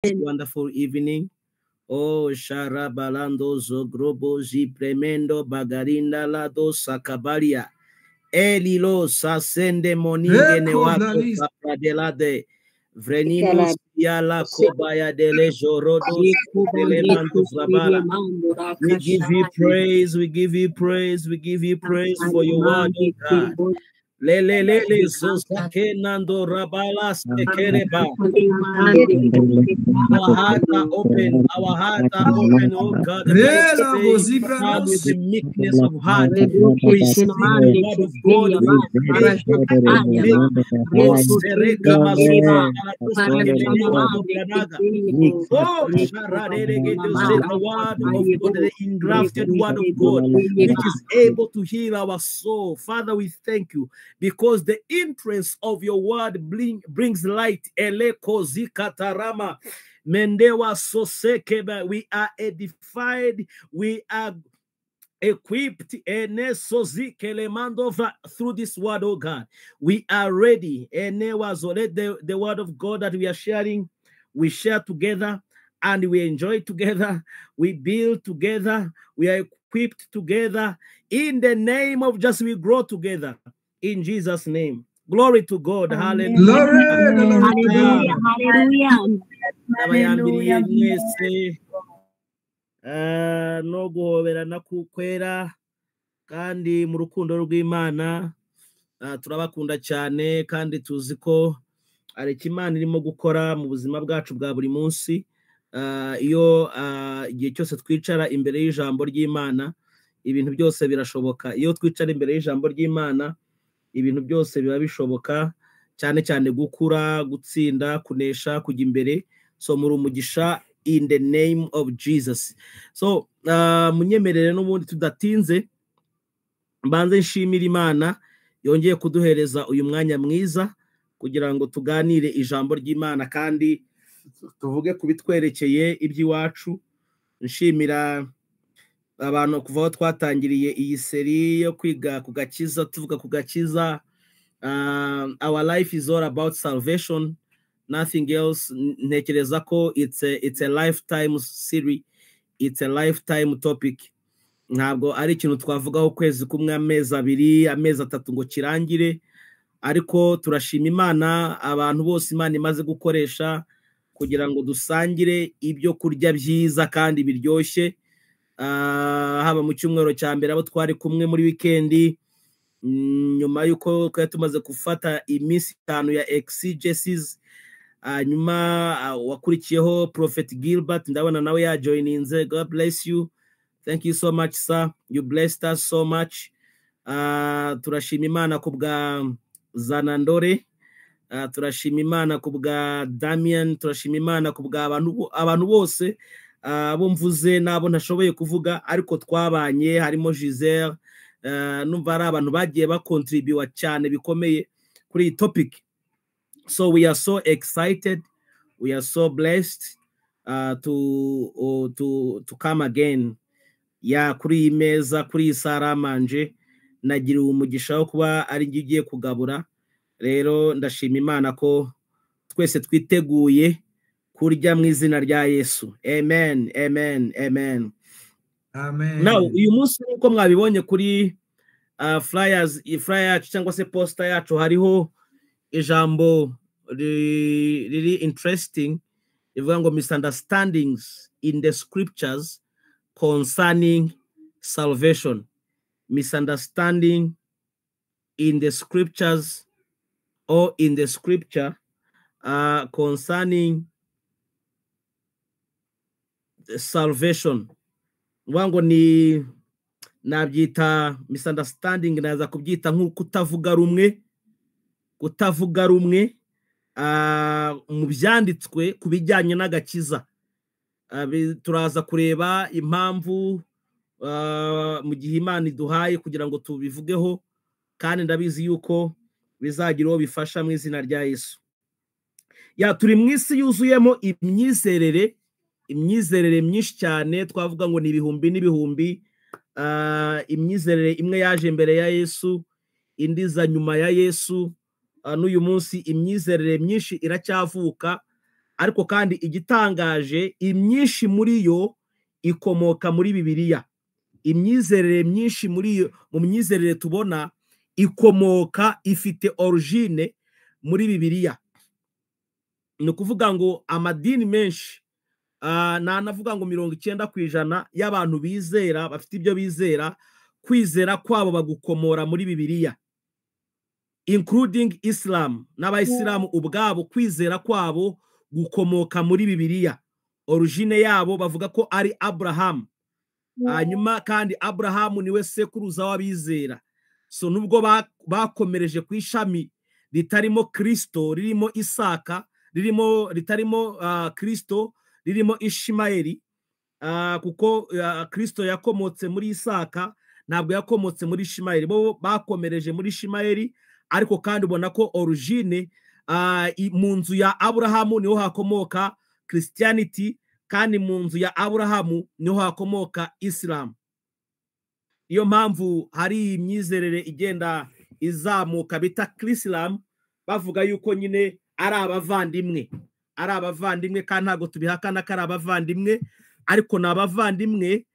Wonderful evening. Oh, Sharabalando Zogrobo Zipremendo Bagarinda Lado Sakabaria. Elilo Sasende Moninge Newato Sapradelade. Vreninos Yala Kobaya dele Jorodo Elemanto Zabara. We give you praise, we give you praise, we give you praise for your word, oh God. Lele Zosake Nando Rabala Sekereba. Our hearts are open, oh God. With the meekness of heart, receive the word of God with faith. The word of God, the engrafted word of God, which is able to heal our soul. Father, we thank you because the entrance of your word brings light. Katarama Mendewa Sosekeba. We are edified, we are equipped through this word, oh God. We are ready. The word of God that we are sharing, we share together and we enjoy together. We build together. We are equipped together. In the name of Jesus, we grow together. In Jesus' name. Glory to God. Hallelujah. Hallelujah. Hallelujah. No guhoberana kukwera kandi mu rukundo rw'Imana turabakunda cyane kandi tuzi ko ari Imana irimo gukora mu buzima bwacu bwa buri munsi. Iyo igihe cyose twicara imbere y'ijambo ry'Imana ibintu byose birashoboka. Iyo twicara imbere y'ijambo ry'Imana ibintu byose biba bishoboka, cyane cyane gukura, gutsinda, kunesha, kujya imbere. So muri umugisha in the name of Jesus. So munyemerere n'ubundi tudatinze mbanze nshimira Imana yongeye kuduhereza uyu mwanya mwiza kugira ngo tuganire ijambo ry'Imana kandi tuvuge kubitwerekeye iby'iwacu. Nshimira abantu kuva aho twatangiriye iyi seri yo kwiga ku gakiza, tuvuga ku gakiza. Our life is all about salvation, nothing else. Ntekereza ko it's a lifetime series, it's a lifetime topic. Ntabwo ari ikintu twavugaho ukwezi kumwe, amezi abiri, amezi atatu ngo kirangire, ariko turashima Imana abantu bose Imana imaze gukoresha kugira ngo dusangire ibyo kurya byiza kandi biryoshye. Haba mu cyumweru cya mbere abo twari kumwe muri weekend, nyuma yuko twari tumaze gufata iminsi 5 ya exegesis, nyuma wakurikiyeho Prophet Gilbert, ndabona nawe ya joininze. God bless you. Thank you so much, sir. You blessed us so much. Turashima Imana kubwa Zanandore, turashima Imana kubwa Damian, turashima Imana kubwa abantu bose abo mvuze nabo ntashoboye kuvuga ariko twabanye, harimo Giselle. Numva ari abantu bagiye bakontribuwa cyane bikomeye kuri iyi topic. So we are so excited, we are so blessed to come again. Kuri iyi meza, kuri iyi saramanje nagiriwe umugisha wo kuba ari njye ugiye kugabura. Rero ndashima Imana ko twese twiteguye kurya mu izina rya Yesu. Amen, amen, amen, amen. Now uyu munsi uko mwabibonye kuri flyer yacu cyangwa se poster yacu, hariho ijambo really interesting rivuga ngo misunderstandings in the scriptures concerning salvation. Misunderstanding in the scriptures or in the scripture concerning salvation. Wango ni nabyita misunderstanding, naza kubyita nk'ukutavuga rumwe mu byanditswe ku bijyanye n'agakiza. Turaza kureba impamvu mu gihe Imana iduhaye kugira ngo tubivugeho, kandi ndabizi yuko bizagira uwo bifasha mu izina rya Yesu. Turi mu isi yuzuyemo imyizerere myinshi cyane, twavuga ngo ni ibihumbi n'ibihumbi. Imyizerere imwe yaje mbere ya Yesu, indi za nyuma ya Yesu. N'uyu munsi imyizerere myinshi iracyavuka, ariko kandi igitangaje imyinshi muri yo ikomoka muri Bibiliya. Imyizerere myinshi muri yo, mu myizerere tubona, ikomoka, ifite origine muri Bibiliya. Ni ukuvuga ngo amadini menshi, navuga ngo 90% y'abantu bizera, bafite ibyo bizera, kwizera kwabo bagukomora muri Bibiliya, including Islam. N'abayisilamu ubwabo kwizera kwabo gukomoka muri Bibiliya. Origine yabo bavuga ko ari Abraham. Hanyuma kandi Abraham niwe sekuruza w'abizera. So nubwo bakomereje ku ishami ritarimo Kristo, ririmo Isaka, ritarimo Kristo, ririmo Ishimayeli, kuko Kristo yakomotse muri Isaka, ntabwo yakomotse muri Ishimayeli. Bo bakomereje muri Ishimayeli, ariko kandi ubona ko origine mu nzu ya Abrahamu niho hakomoka Christianity, kandi mu nzu ya Abrahamu niho hakomoka Islam. Iyo mpamvu hari imyizerere igenda izamuka bita Chrislam, bavuga yuko nyine ari abavandimwe, kandi ntabwo tubihakana ko ari abavandimwe, ariko ni abavandimwe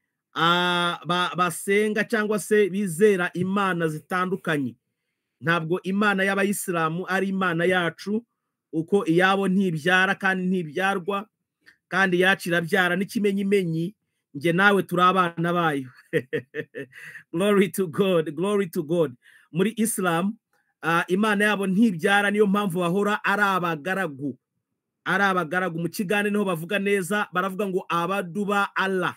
basenga cyangwa se bizera imana zitandukanye. Ntabwo imana y'abayisilamu ari imana yacu, uko iyabo ntibyara kandi ntibyarwa, kandi yacu irabyara n'ikimenyimenyi, nge nawe turi abana bayo. Glory to God, glory to God. Muri Islam imana yabo ntibyara, niyo mpamvu bahora ari abagaragu. Mu Kigande niho bavuga neza, baravuga ngo abadu ba Allah.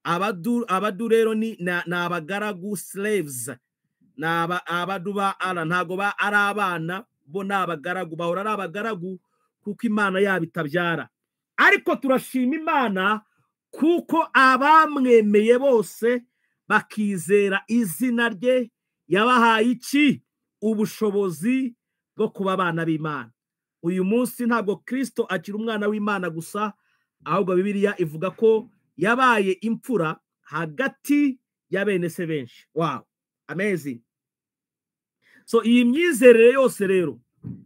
Abadu rero ni abagaragu, slaves. Abadu ba Allah, ntago ba ari abana, bo ni abagaragu, bahora ari abagaragu kuko imana yabo itabyara. Ariko turashima Imana kuko abamwemeye bose bakizera izina rye, yabahaye iki? Ubushobozi bwo kuba abana b'Imana. Uyu munsi ntabwo Kristo akiri umwana w'Imana gusa, ahubwo Bibiliya ivuga ko yabaye imfura hagati ya bene se benshi. Wow, amazing. So iyi myizerere yose rero,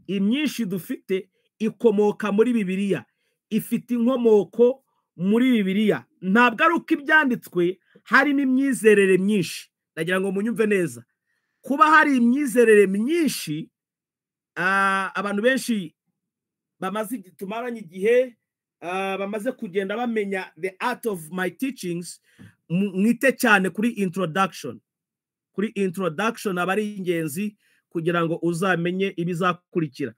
imyinshi dufite ikomoka muri Bibiliya, ifite inkomoko muri Bibiliya. Ntabwo ari uko ibyanditswe harimo imyizerere myinshi. Nagira ngo munyumve neza, kuba hari imyizerere myinshi, abantu benshi tumaranye igihe bamaze kugenda bamenya the art of my teachings, mwite cyane kuri introduction. Kuri introduction aba ari ingenzi kugira ngo uzamenye ibizakurikira,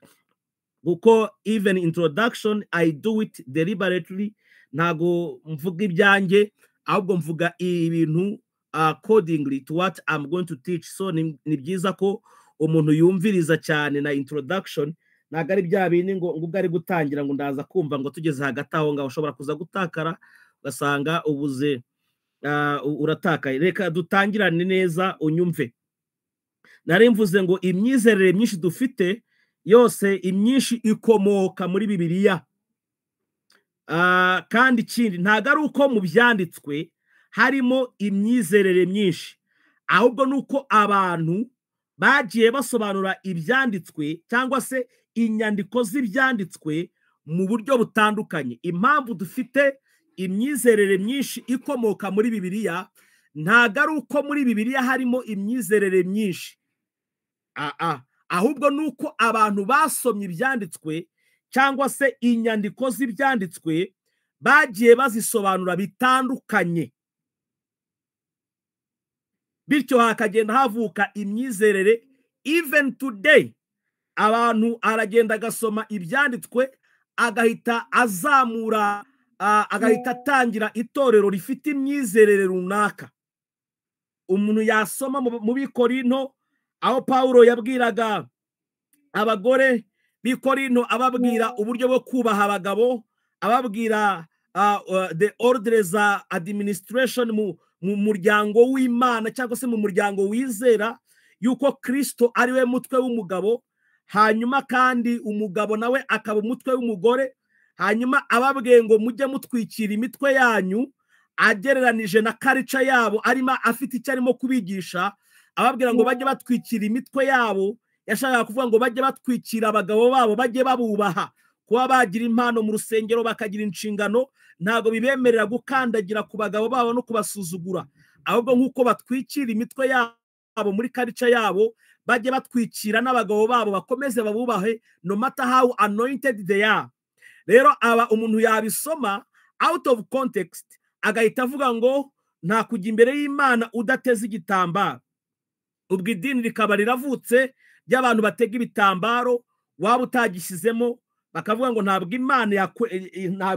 kuko even introduction I do it deliberately. Ntago mvuga ibyanjye, ahubwo mvuga ibintu accordingly to what I'm going to teach. So ni byiza ko umuntu yumviriza cyane na introduction, ntago ari bya bindi ngo ubwo ari gutangira ngo ndaza kumva ngo tugeze hagati aho ngaho ushobora kuza gutakara ugasanga ubuze uratakaye. Reka dutangirane neza unyumve. Nari mvuze ngo imyizerere myinshi dufite yose, imyinshi ikomoka muri Bibiliya. Kandi ikindi ntago ari uko mu byanditswe harimo imyizerere myinshi, ahubwo nuko abantu bagiye basobanura ibyanditswe cyangwa se inyandiko z'ibyanditswe mu buryo butandukanye. Impamvu dufite imyizerere myinshi ikomoka muri Bibiliya, ntago ari uko muri Bibiliya harimo imyizerere myinshi, ahubwo nuko abantu basomye ibyanditswe cyangwa se inyandiko z'ibyanditswe bagiye bazisobanura bitandukanye, bityo hakagenda havuka imyizerere. Even today abantu aragenda agasoma ibyanditswe agahita azamura, agahita atangira itorero rifite imyizerere runaka. Umuntu yasoma mu Bikorinto aho Pawulo yabwiraga abagore b'i Korinto, ababwira uburyo bwo kubaha abagabo, ababwira the orders administration mu muryango w'Imana cyangwa se mu muryango wizera, yuko Kristo ari we mutwe w'umugabo, hanyuma kandi umugabo nawe akaba umutwe w'umugore. Hanyuma ababwiye ngo mujye mutwikira imitwe yanyu, agereranije na culture yabo, arimo afite icyo arimo kubigisha, ababwira ngo bajye batwikira imitwe yabo. Yashakaga kuvuga ngo bajye batwikira abagabo babo, bajye babubaha kuba bagira impano mu rusengero bakagira inshingano ntabwo bibemerera gukandagira ku bagabo babo no kubasuzugura, ahubwo nk'uko batwikira imitwe yabo muri karica yabo bajye batwikira n'abagabo babo bakomeze babubahe no matter how anointed they are. Rero aba umuntu yabisoma out of context agahita avuga ngo nta kujya imbere y'Imana udateze igitambaro. Ubwo idini rikaba riravutse ry'abantu batega ibitambaro waba utagishyizemo bakavuga ngo ntabwo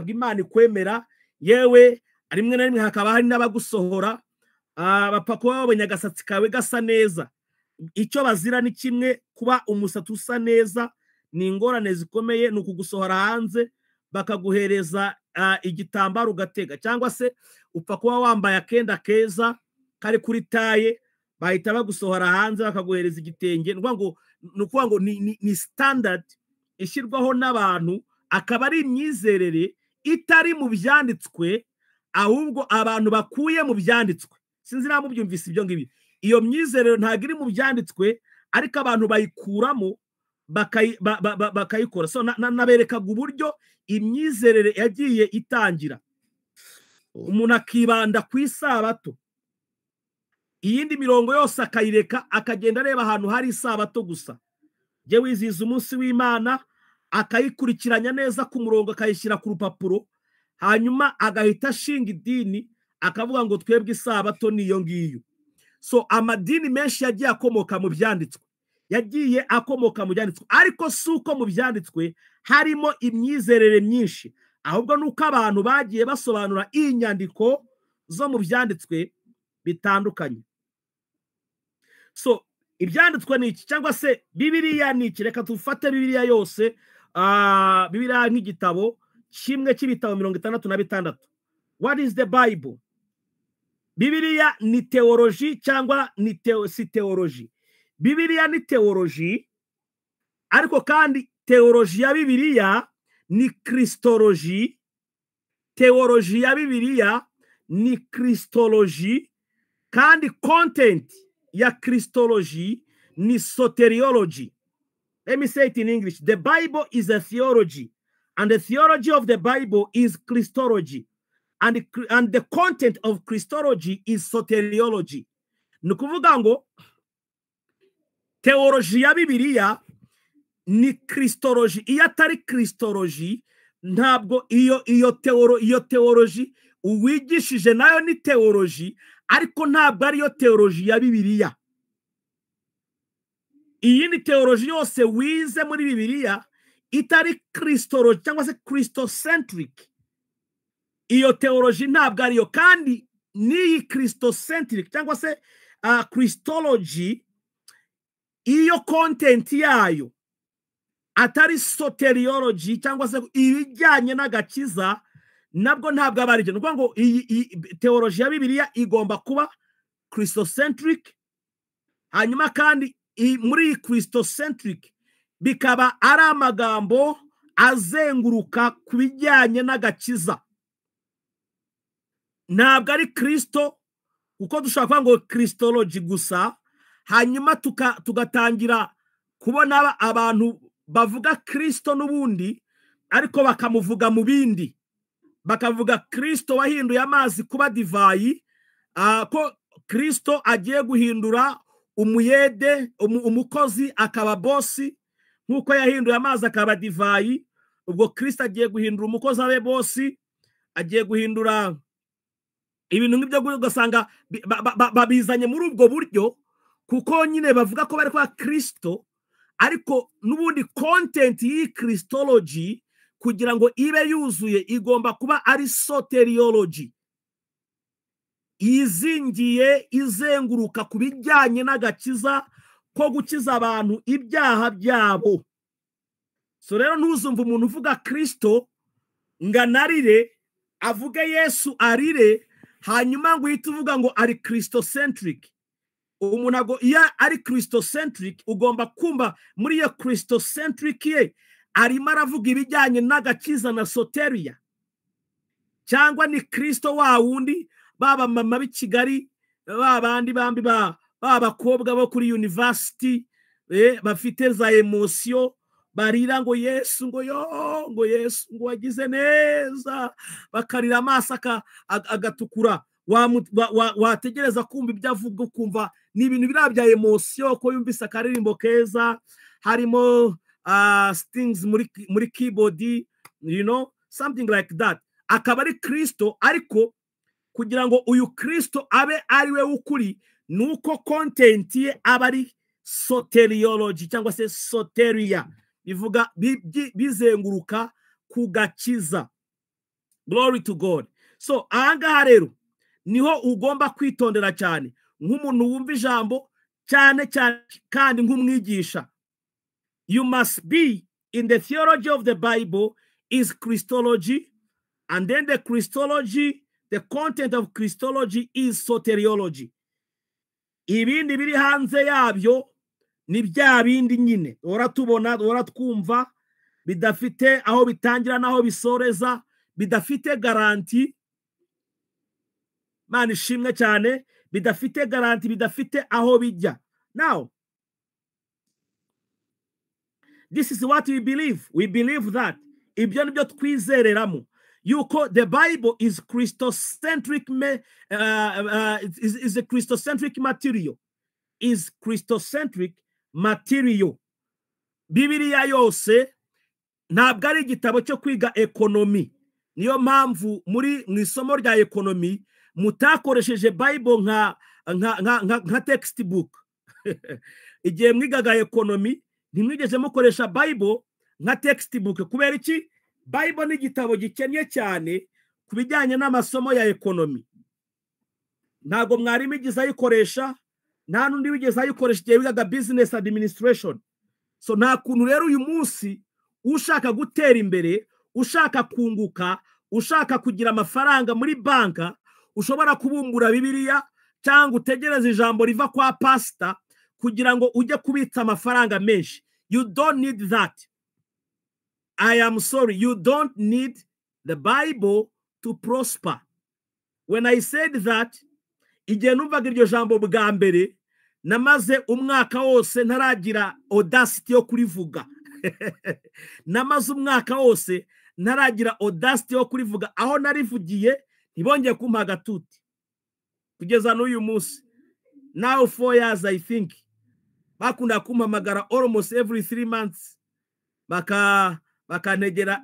Imana ikwemera, yewe rimwe na rimwe hakaba hari n'abagusohora bapfa kuba babonye agasatsi kawe gasa neza. Icyo bazira ni kimwe, kuba umusatsi usa neza ni ingorane zikomeye, ni ukugusohora hanze bakaguhereza igitambaro ugatega, cyangwa se upfa kuba wambaye akenda keza kari kuri taye bahita bagusohora hanze bakaguhereza igitenge. Ni ukuvuga ngo ni standard ishyirwaho n'abantu, akaba ari imyizerere itari mu byanditswe ahubwo abantu bakuye mu byanditswe. Sinzi niba mubyumvise ibyo ngibi. Iyo myizerere ntabwo iri mu byanditswe ariko abantu bayikuramo bakayikora. So naberekaga uburyo imyizerere yagiye itangira. Umuntu akibanda ku isabato, iyindi mirongo yose akayireka akagenda areba ahantu hari isabato gusa. Jye wizihiza umunsi w'Imana akayikurikiranya neza ku murongo akayishyira ku rupapuro, hanyuma agahita ashinga idini akavuga ngo twebwe isabato niyo ngiyo. So amadini menshi yagiye akomoka mu byanditswe, ariko si uko mu byanditswe harimo imyizerere myinshi, ahubwo nuko abantu bagiye basobanura inyandiko zo mu byanditswe bitandukanye. So ibyanditswe ni iki, cyangwa se Bibiliya ni iki? Reka tufate Bibiliya yose, Bibiliya nk'igitabo kimwe cy'ibitabo 66. What is the Bible? Bibiliya ni teoloji cyangwa si teoloji? Bibiliya ni teoloji, ariko kandi teoloji ya Bibiliya ni kristoloji. Teoloji ya Bibiliya ni kristoloji, kandi content ya kristoloji ni soteriology. Let me say it in English. The Bible is a theology, and the theology of the Bible is Christology, and the content of Christology is soteriology. Ni ukuvuga ngo teoloji ya Bibiliya ni Christology. Iyo atari Christology ntabwo iyo teoloji uwigishije nayo ni teoloji, ariko ntabwo ariyo teoloji ya Bibiliya. Iyi ni teoloji yose wize muri Bibiliya itari Christology cyangwa se Christocentric, iyo teoloji ntabwo ariyo. Kandi n'iyi Christocentric cyangwa se Christology, iyo content yayo atari soteriology cyangwa se ibijyanye n'agakiza, nabwo ntabwo aba aribyo. Ni ukuvuga ngo iyi teoloji ya Bibiliya igomba kuba Christocentric, hanyuma kandi muri iyi Christocentric bikaba ari amagambo azenguruka ku bijyanye n'agakiza. Ntabwo ari Kristo, kuko dushobora kuvuga ngo Christology gusa, hanyuma tugatangira kubona abantu bavuga Kristo n'ubundi ariko bakamuvuga mu bindi. Bakavuga Kristo wahinduye amazi kuba divayi, ko Kristo agiye guhindura umuyede, umukozi akaba bosi, nk'uko yahinduye amazi akaba divayi. Ubwo Kristo agiye guhindura umukozi abe bosi, agiye guhindura ibintu nk'ibyo. Ugasanga babizanye muri ubwo buryo, kuko nyine bavuga ko bari kwa Kristo, ariko n'ubundi content y'i Christology kugira ngo ibe yuzuye igomba kuba ari soteriology, izingiye izenguruka ku bijyanye n'agakiza, ko gukiza abantu ibyaha byabo. So rero ntuzumva umuntu uvuga Kristo ngo anarire, avuge Yesu arire, hanyuma ngo uhite uvuga ngo ari Christocentric. Umuntu iyo ari Christocentric ugomba kumva muri iyo Christocentric ye arimo aravuga ibijyanye n'agakiza na soteria, cyangwa ni Kristo wa wundi baba mama b'i Kigali, babandi bambi bakobwa bo kuri university bafite za emotion, barira ngo Yesu ngo Yesu ngo wagize neza, bakarira amaso agatukura, wategereza kumva ibyo avuga ukumva ni ibintu birabya emotion ko yumvise akaririmbo keza harimo stings muri keyboard, you know, something like that. Akaba ari Kristo, ariko kugira ngo uyu Kristo abe ari we ukuri nuko content ye aba ari soteriology cyangwa se soteria, bivuga bizenguruka ku gakiza. Glory to God. So ahangaha rero niho ugomba kwitondera cyane nk'umuntu wumva ijambo cyane cyane kandi nk'umwigisha. You must be in the theology of the Bible is Christology, and then the Christology, the content of Christology is soteriology. Ibindi biri hanze yabyo ni bya bindi nyine uratubona uratwumva bidafite aho bitangira naho bisoreza, bidafite garanti. Mani shimwe cyane, bidafite garanti, bidafite aho bijya. Now this is what we believe. We believe that ibyo nibyo twizereramo yuko the Bible is Christocentric, is a Christocentric material, is Christocentric material. Bibiliya yose ntabwo ari igitabo cyo kwiga ekonomi. Niyo mpamvu muri mu isomo rya ekonomi mutakoresheje Bible nka textbook. Igihe mwigaga ekonomi ntimwigeze mukoresha Bible nka textbook. Kubera iki? Bible ni igitabo gikennye cyane ku bijyanye n'amasomo ya ekonomi. Ntago mwarimu igeze ayikoresha, nta n'undi wigeze ayikoresha igihe wigaga business administration. So nta kuntu rero uyu munsi ushaka gutera imbere, ushaka kunguka, ushaka kugira amafaranga muri banka, ushobora kubumbura Bibiliya cyangwa utegereza ijambo riva kwa pastor kugira ngo ujye kubitsa amafaranga menshi. You don't need that. I am sorry, you don't need the Bible to prosper. When I said that, igihe numvaga iryo jambo bwa mbere, namaze umwaka wose ntaragira audacity yo kurivuga. Namaze umwaka wose ntaragira audacity yo kurivuga. Aho narivugiye ntibongeye kumpa agatuti kugeza n'uyu munsi. Now 4 years I think. Bakunda kumpamagara almost every 3 months. Bakanegera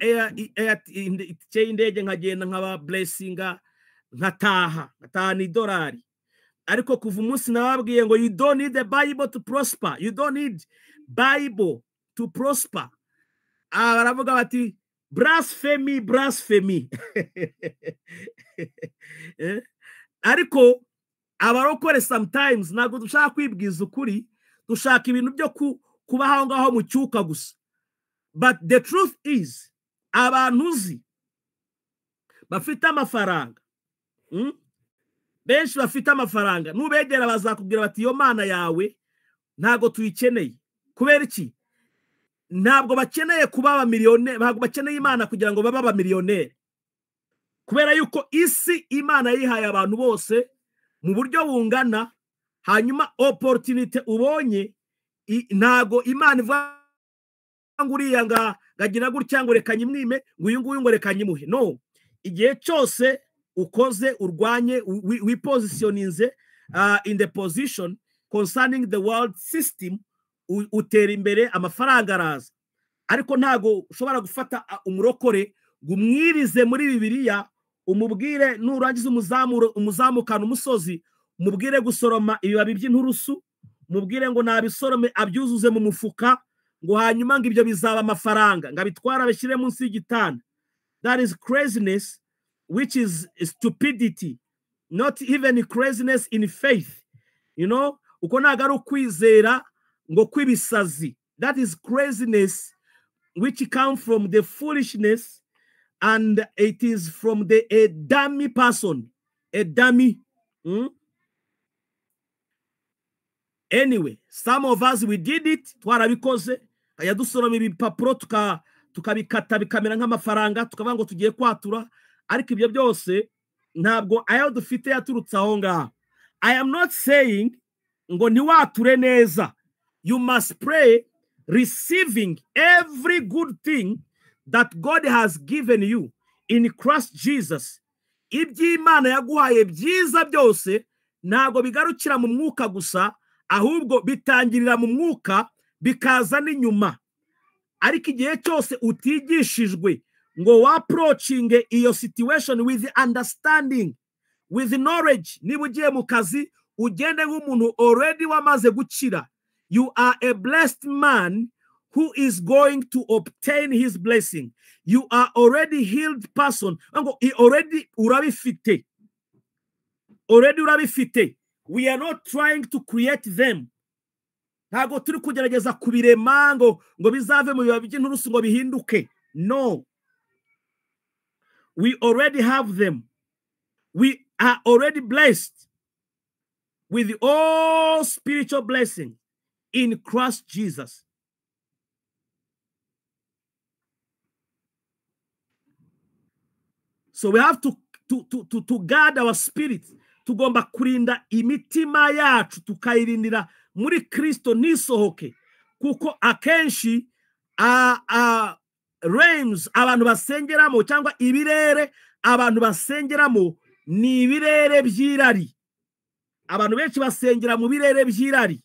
indege nkagenda nkaba blessinga nkataha $1. Ariko kuva umunsi nababwiye ngo you don't need the Bible to prosper. You don't need Bible to prosper. Baravuga bati blasphemy, blasphemy. Ariko abarokore sometimes ntabwo dushaka kwibwiza ukuri, dushaka ibintu byo kubaho ngaho mu cyuka gusa. But the truth is, abantu uzi bafite amafaranga, benshi bafite amafaranga, nubegera bazakubwira bati iyo mana yawe ntago tuyikeneye. Kubera iki? Ntabwo bakeneye kuba abamiliyoneri, ntabwo bakeneye Imana kugira ngo babe abamiliyoneri. Kubera yuko isi Imana yihaye abantu bose mu buryo bungana, hanyuma opportunity ubonye ntago Imana ivuga ngo uriya ngagira gutya ngo reka nyimwime, ngo uyu nguyu ngo reka nyimuhe. No, igihe cyose ukoze urwanye wipositioninze in the position concerning the world system, utera imbere, amafaranga araza. Ariko ntago ushobora gufata umurokore gumwirize muri Bibiliya umubwire nurangiza umuzamukana umusozi, umubwire gusoroma ibibabi by'inturusu, umubwire ngo nabisorome abyuzuze mu mufuka, ngo hanyuma ngo ibyo bizaba amafaranga, ngo abitwara abishyire munsi y'igitanda. That is craziness, which is stupidity, not even craziness in faith. You know, uko ntago ari ukwizera ngo kwibisazi. That is craziness which come from the foolishness, and it is from a dummy person, a dummy. Anyway, some of us, we did it. Twarabikoze ayadusoroma ibipapuro tukabikata bikamera nk'amafaranga, tukavuga ngo tugiye kwatura. Ariko ibyo byose ntabwo ayo dufite yaturutse aho ngaho. I am not saying ngo ntiwature neza. You must pray receiving every good thing that God has given you in Christ Jesus. Iby'Imana yaguhaye byiza byose ntago bigarukira mu mwuka gusa, ahubwo bitangirira mu mwuka bikaza n'inyuma. Ariko igihe cyose utigishijwe ngo waproachinge iyo situation with understanding, with knowledge, niba ugiye mu kazi ugende nk'umuntu already wamaze gukira, you are a blessed man who is going to obtain his blessing. You are already healed person. Already urabifite. We are not trying to create them. Ntago turi kugerageza kubirema ngo bizave mu bibabi by'inturusu ngo bihinduke. No. We already have them. We are already blessed with all spiritual blessings in Christ Jesus. So we have to guard our spirit. Tugomba kurinda imitima yacu tukayirindira muri Kristo nisohoke, kuko akenshi realms abantu basengeramo cyangwa ibirere abantu basengeramo ni ibirere by'irari. Abantu benshi basengera mu birere by'irari.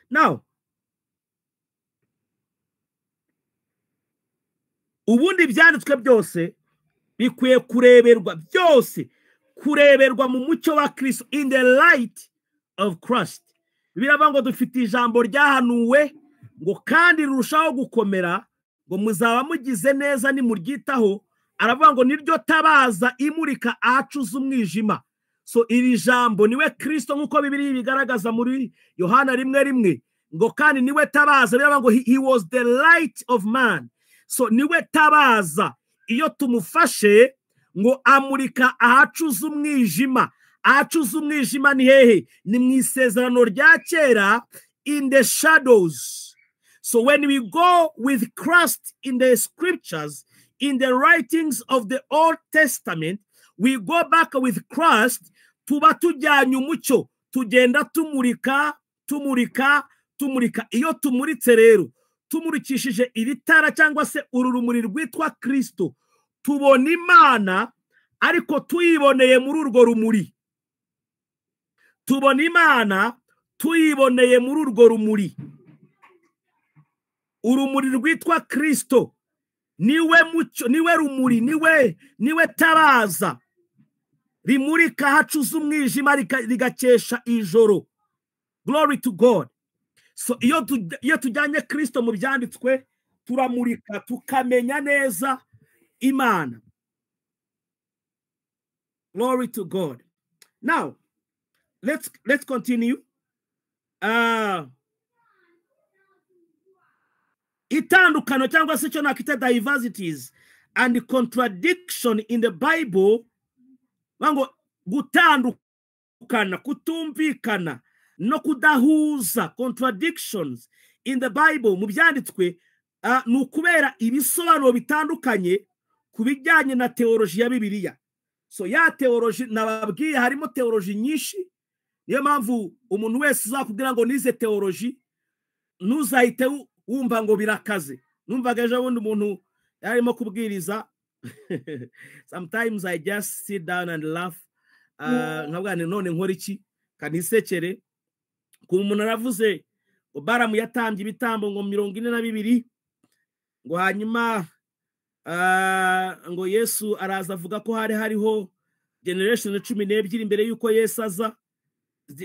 Now, ubundi byanditswe byose bikwiye kureberwa mu mucyo wa Kristo, in the light of Christ. Biravuga ngo dufite ijambo ryahanuwe ngo kandi rirushaho gukomera, ngo muzaba mugize neza nimuryitaho. Aravuga ngo niryo tabaza imurika ahacuza umwijima. So iri jambo niwe Kristo nk'uko Bibiliya bigaragaza muri Yohana 1:1, ngo kandi niwe tabaza. Biravuga ngo he was the light of man. So niwe tabaza. Iyo tumufashe ngo amurika ahacuza umwijima. Ahacuza umwijima ni hehe? Ni mu isezerano rya kera, in the shadows. So when we go with Christ in the scriptures, in the writings of the Old Testament, we go back with Christ, tuba tujyanye umucyo, tugenda tumurika. Iyo tumuritse rero, tumurikishije iri tara cyangwa se uru rumuri rwitwa Kristo, tubona Imana ariko tuyiboneye muri urwo rumuri. Tubona Imana tuyiboneye muri urwo rumuri. Urumuri rwitwa Kristo niwe mucyo, niwe rumuri, niwe tabaza rimurika hacuza umwijima rigakesha ijoro. Glory to God. So iyo tujyanye Kristo mu byanditswe, turamurika tukamenya neza Imana. Glory to God. Now, let's continue. Itandukano cyangwa se cyo nakita diversities and contradiction in the Bible, bango gutandukana, kutumvikana no kudahuza, contradictions in the Bible mu byanditswe, nukubera ibisobanuro bitandukanye kubijyanye na theology ya Bibiliya. So ya theology nababwiye harimo theology nyinshi. Niyo mpamvu umuntu wese uzakubwira ngo nize theology ntuzahite wumva ngo birakaze. Numvaga ejo bundi umuntu yarimo kubwiriza. Sometimes I just sit down and laugh. Nkabwa none nkora iki kanisekere. Ku umuntu aravuze ngo Baramu yatambye ibitambo ngo 42, ngo hanyuma ngo Yesu araza avuga ko hariho generation 12 imbere yuko Yesu aza,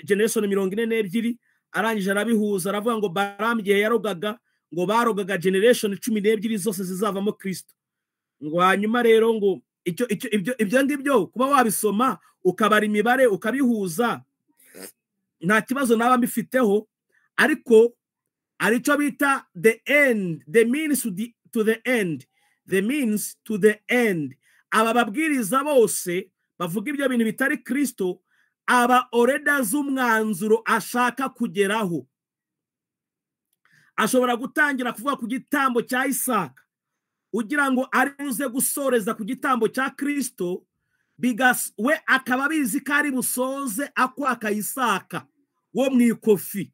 generation 42. Arangije arabihuza aravuga ngo Baramu gihe yarogaga, ngo barogaga generation 12 zose zizavamo Kristo. Ngo hanyuma rero ngo ibyo ngibyo kuba wabisoma ukabara imibare ukabihuza nta kibazo naba mbifiteho, ariko arico bita the end, the means to the end, the means to the end. Aba babwiriza bose bavuga ibyo bintu bitari Kristo, aba oreda z'umwanzuro ashaka kugeraho. Ashobora gutangira kuvuga ku gitambo cya Isaka ugira ngo aribuze gusoreza ku gitambo cya Kristo, we akaba abizi ko ari busoze akwaka Isaka wo mu ikofi.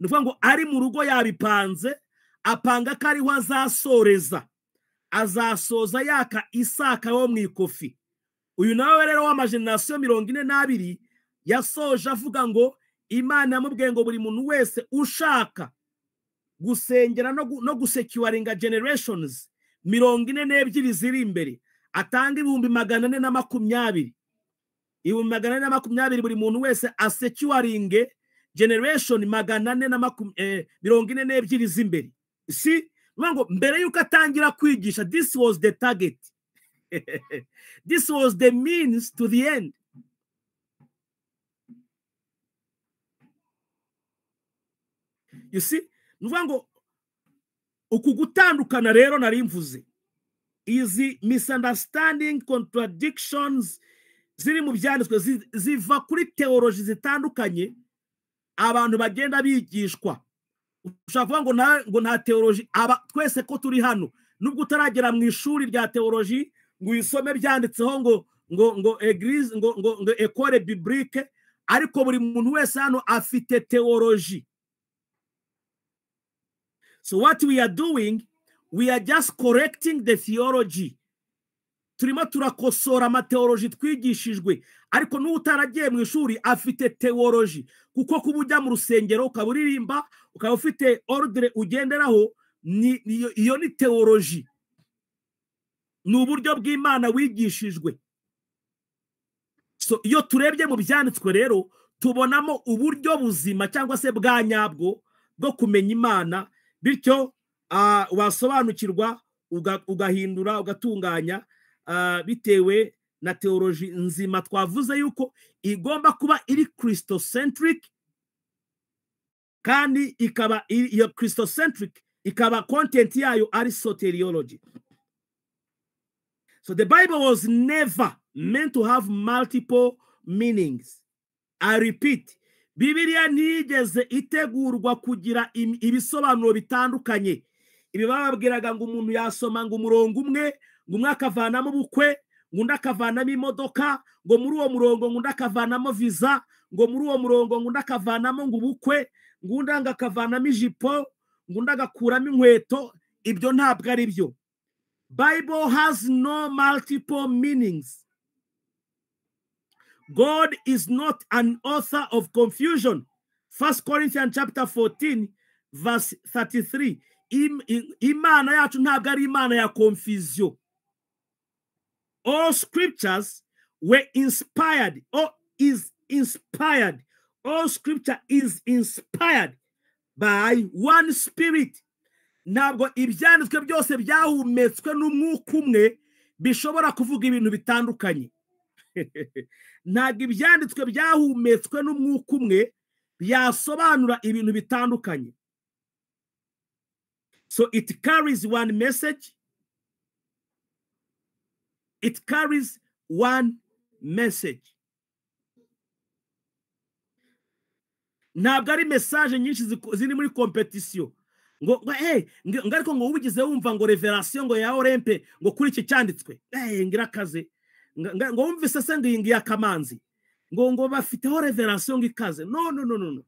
Ni ukuvuga ngo ari mu rugo yabipanze, apanga ko ariho azasoreza, azasoza yaka Isaka wo mu ikofi. Uyu nawe rero w'amajenerasiyo 42 yasoje avuga ngo Imana yamubwiye ngo buri muntu wese ushaka gusengera no gusecuringa generations 42 ziri imbere atanga 420. 420 buri muntu wese asecuringe generation 442 z'imbere. Si ngo mbere yuko atangira kwigisha, this was the target. This was the means to the end. You see, nuvuga ngo uku gutandukana rero nari mvuze, izi misunderstanding, contradictions ziri mu byanditswe ziva kuri theology zitandukanye abantu bagenda bigishwa. Ushaka kuvuga ngo nta theology twese ko turi hano, nubwo utaragera mu ishuri rya theology ngo uyisome byanditseho ngo église ngo école biblique, ariko buri muntu wese hano afite theology. So what we are doing, we are just correcting the theology. Turimo turakosora amateology twigishijwe, ariko n'utaragiye mu ishuri afite theology, kuko kubujya mu rusengero ukaburirimba ukaba ufite ordre ugenderaho, iyo ni theology. Ni uburyo bw'Imana wigishijwe. So iyo turebye mu byanditswe rero tubonamo uburyo buzima cyangwa se bwa nyabwo bwo kumenya Imana, bityo wasobanukirwa ugahindura ugatunganya bitewe na theology nzima twavuze yuko igomba kuba iri Christocentric, kandi ikaba iyo Christocentric ikaba content yayo ari soteriology. So the Bible was never meant to have multiple meanings. I repeat, Bibiliya ntigeze itegurwa kugira ibisobanuro bitandukanye. Ibi bababwiraga ngo umuntu yasoma ngo umurongo umwe, ngo umwe akavanamo ubukwe, ngo undi akavanamo imodoka, ngo muri uwo murongo ngo undi akavanamo visa, ngo muri uwo murongo ngo undi akavanamo ngo ubukwe, ngo undi akavanamo ijipo, ngo undi agakuramo inkweto. Ibyo ntabwo ari byo. Bible has no multiple meanings. God is not an author of confusion. 1 Corinthians chapter 14 verse 33. Imana yacu ntabwo ari Imana ya confusion. All scriptures were inspired or is inspired. All scripture is inspired by one spirit. Ntabwo ibyanditswe byose byahumetswe n'umwuka umwe bishobora kuvuga ibintu bitandukanye. Ntabwo ibyanditswe byahumetswe n'umwuka umwe byasobanura ibintu bitandukanye. So it carries one message. It carries one message. Ntabwo ari message nyinshi ziri muri competition. Ngo ariko ngo ubigize wumva ngo revelation ngo ya Olympe ngo kuri iki cyanditswe. Ngirakaze. Ngo wumvise se ngingi ya Kamanzi. Ngo bafiteho revelation ngikaze. No.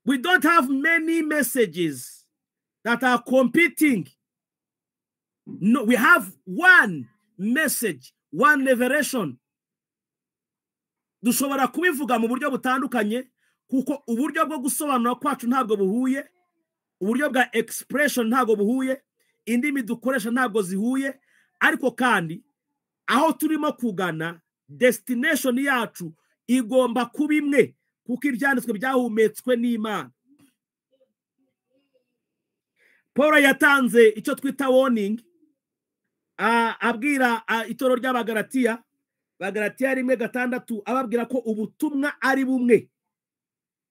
We don't have many messages that are competing. No, we have one message, one revelation. Dushobora kubivuga mu buryo butandukanye kuko uburyo bwo gusobanura kwacu ntabwo buhuye, uburyo bwa expression ntabwo buhuye, indimi dukoresha ntabwo zihuye, ariko kandi aho turimo kugana destination yacu igomba kuba imwe kuko ibyanditswe byahumetswe n'Imana. Paul yatanze icyo twita warning abwira itoro ry'Abagalatiya, Bagalatiya 1:6 ababwira ko ubutumwa ari bumwe.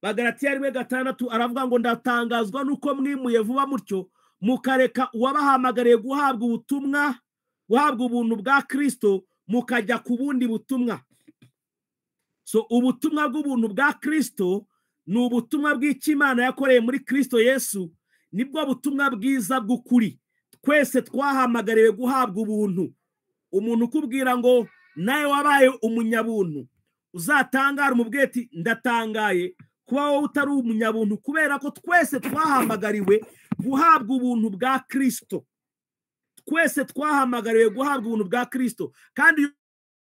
Bagalatiya 1:6 aravuga ngo ndatangazwa nuko mwimuye vuba mutyo mukareka uwabahamagariye guhabwa ubutumwa, guhabwa ubuntu bwa Kristo mukajya ku bundi butumwa. So ubutumwa bw'ubuntu bwa Kristo ni ubutumwa bw'Imana yakoreye muri Kristo Yesu, nibwo butumwa bwiza bw'ukuri. Twese twahamagariwe guhabwa ubuntu. Umuntu ukubwira ngo nawe wabaye umunyabuntu uzatangara umubwire ati ndatangaye kuba wowe utari umunyabuntu, kubera ko twese twahamagariwe guhabwa ubuntu bwa Kristo. Twese twahamagariwe guhabwa ubuntu bwa Kristo, kandi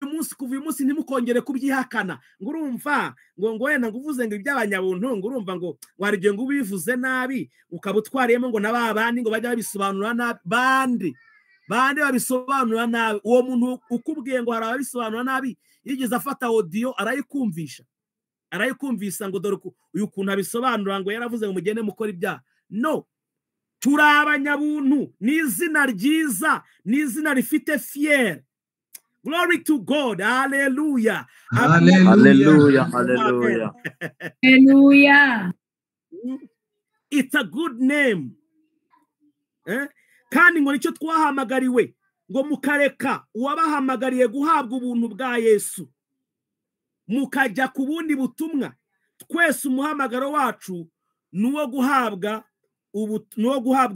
umunsi kuva uyu munsi ntimukongere kubyihakana ngo urumva ngo wenda ngo uvuze ngo iby'abanyabuntu ngo urumva ngo warigiye ngo ubivuze nabi ukaba utwariyemo ngo na babandi ngo bajya babisobanura nabi, bandi babisobanura nabi. Uwo muntu ukubwiye ngo hari ababisobanura nabi yigeze afata audio arayikumvisa ngo dore uyu kuntu abisobanura ngo yaravuze ngo mugende mukora ibyaha. No, turi abanyabuntu, ni izina ryiza, ni izina rifite fier. Glory to God. Hallelujah. Hallelujah. Hallelujah. Hallelujah. It's a good name. Kandi ngo nicyo twahamagariwe ngo mukareka uwabahamagariye guhabwa ubuntu bwa Yesu mukajya ku bundi butumwa. Twese umuhamagaro wacu nuwo guhabwa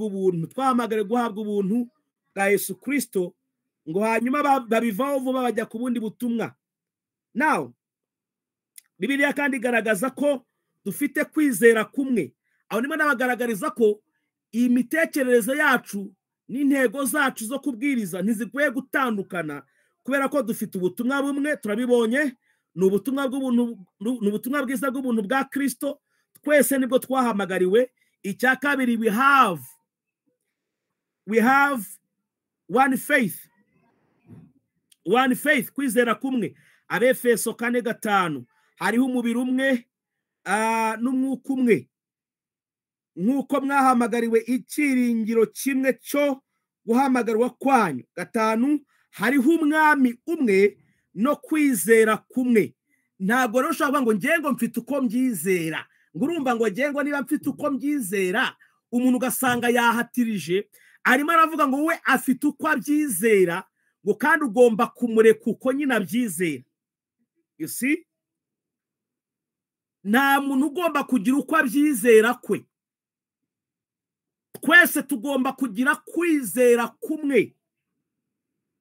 ubuntu. Twahamagariwe guhabwa ubuntu bwa Yesu Kristo ngo hanyuma babivaho vuba bajya ku bundi butumwa. Now Bibiliya kandi igaragaza ko dufite kwizera kumwe. Aho nimo nabagaragariza ko iyi mitekerereze yacu n'intego zacu zo kubwiriza ntizikwiye gutandukana, kubera ko dufite ubutumwa bumwe. Turabibonye, ni ubutumwa bw'ubuntu, ni ubutumwa bwiza bw'ubuntu bwa Kristo. Twese nibwo twahamagariwe. Icya kabiri, we have one faith. One faith, kwizera kumwe. Abefeso 4:5, hariho umubiri umwe n'umwuka umwe, nk'uko mwahamagariwe icyiringiro kimwe cyo guhamagarwa kwanyu. 5, hariho umwami umwe no kwizera kumwe. Ntabwo rero ushobora ngo ngengo mfite uko mbyizera, ngo urumva ngo ngengo niba mfite uko mbyizera, umuntu ugasanga yahatirije arimo aravuga ngo we afite uko abyizera, ngo kandi ugomba kumureka uko nyine abyizera. You see, nta muntu ugomba kugira uko abyizera kwe. Twese tugomba kugira kwizera kumwe.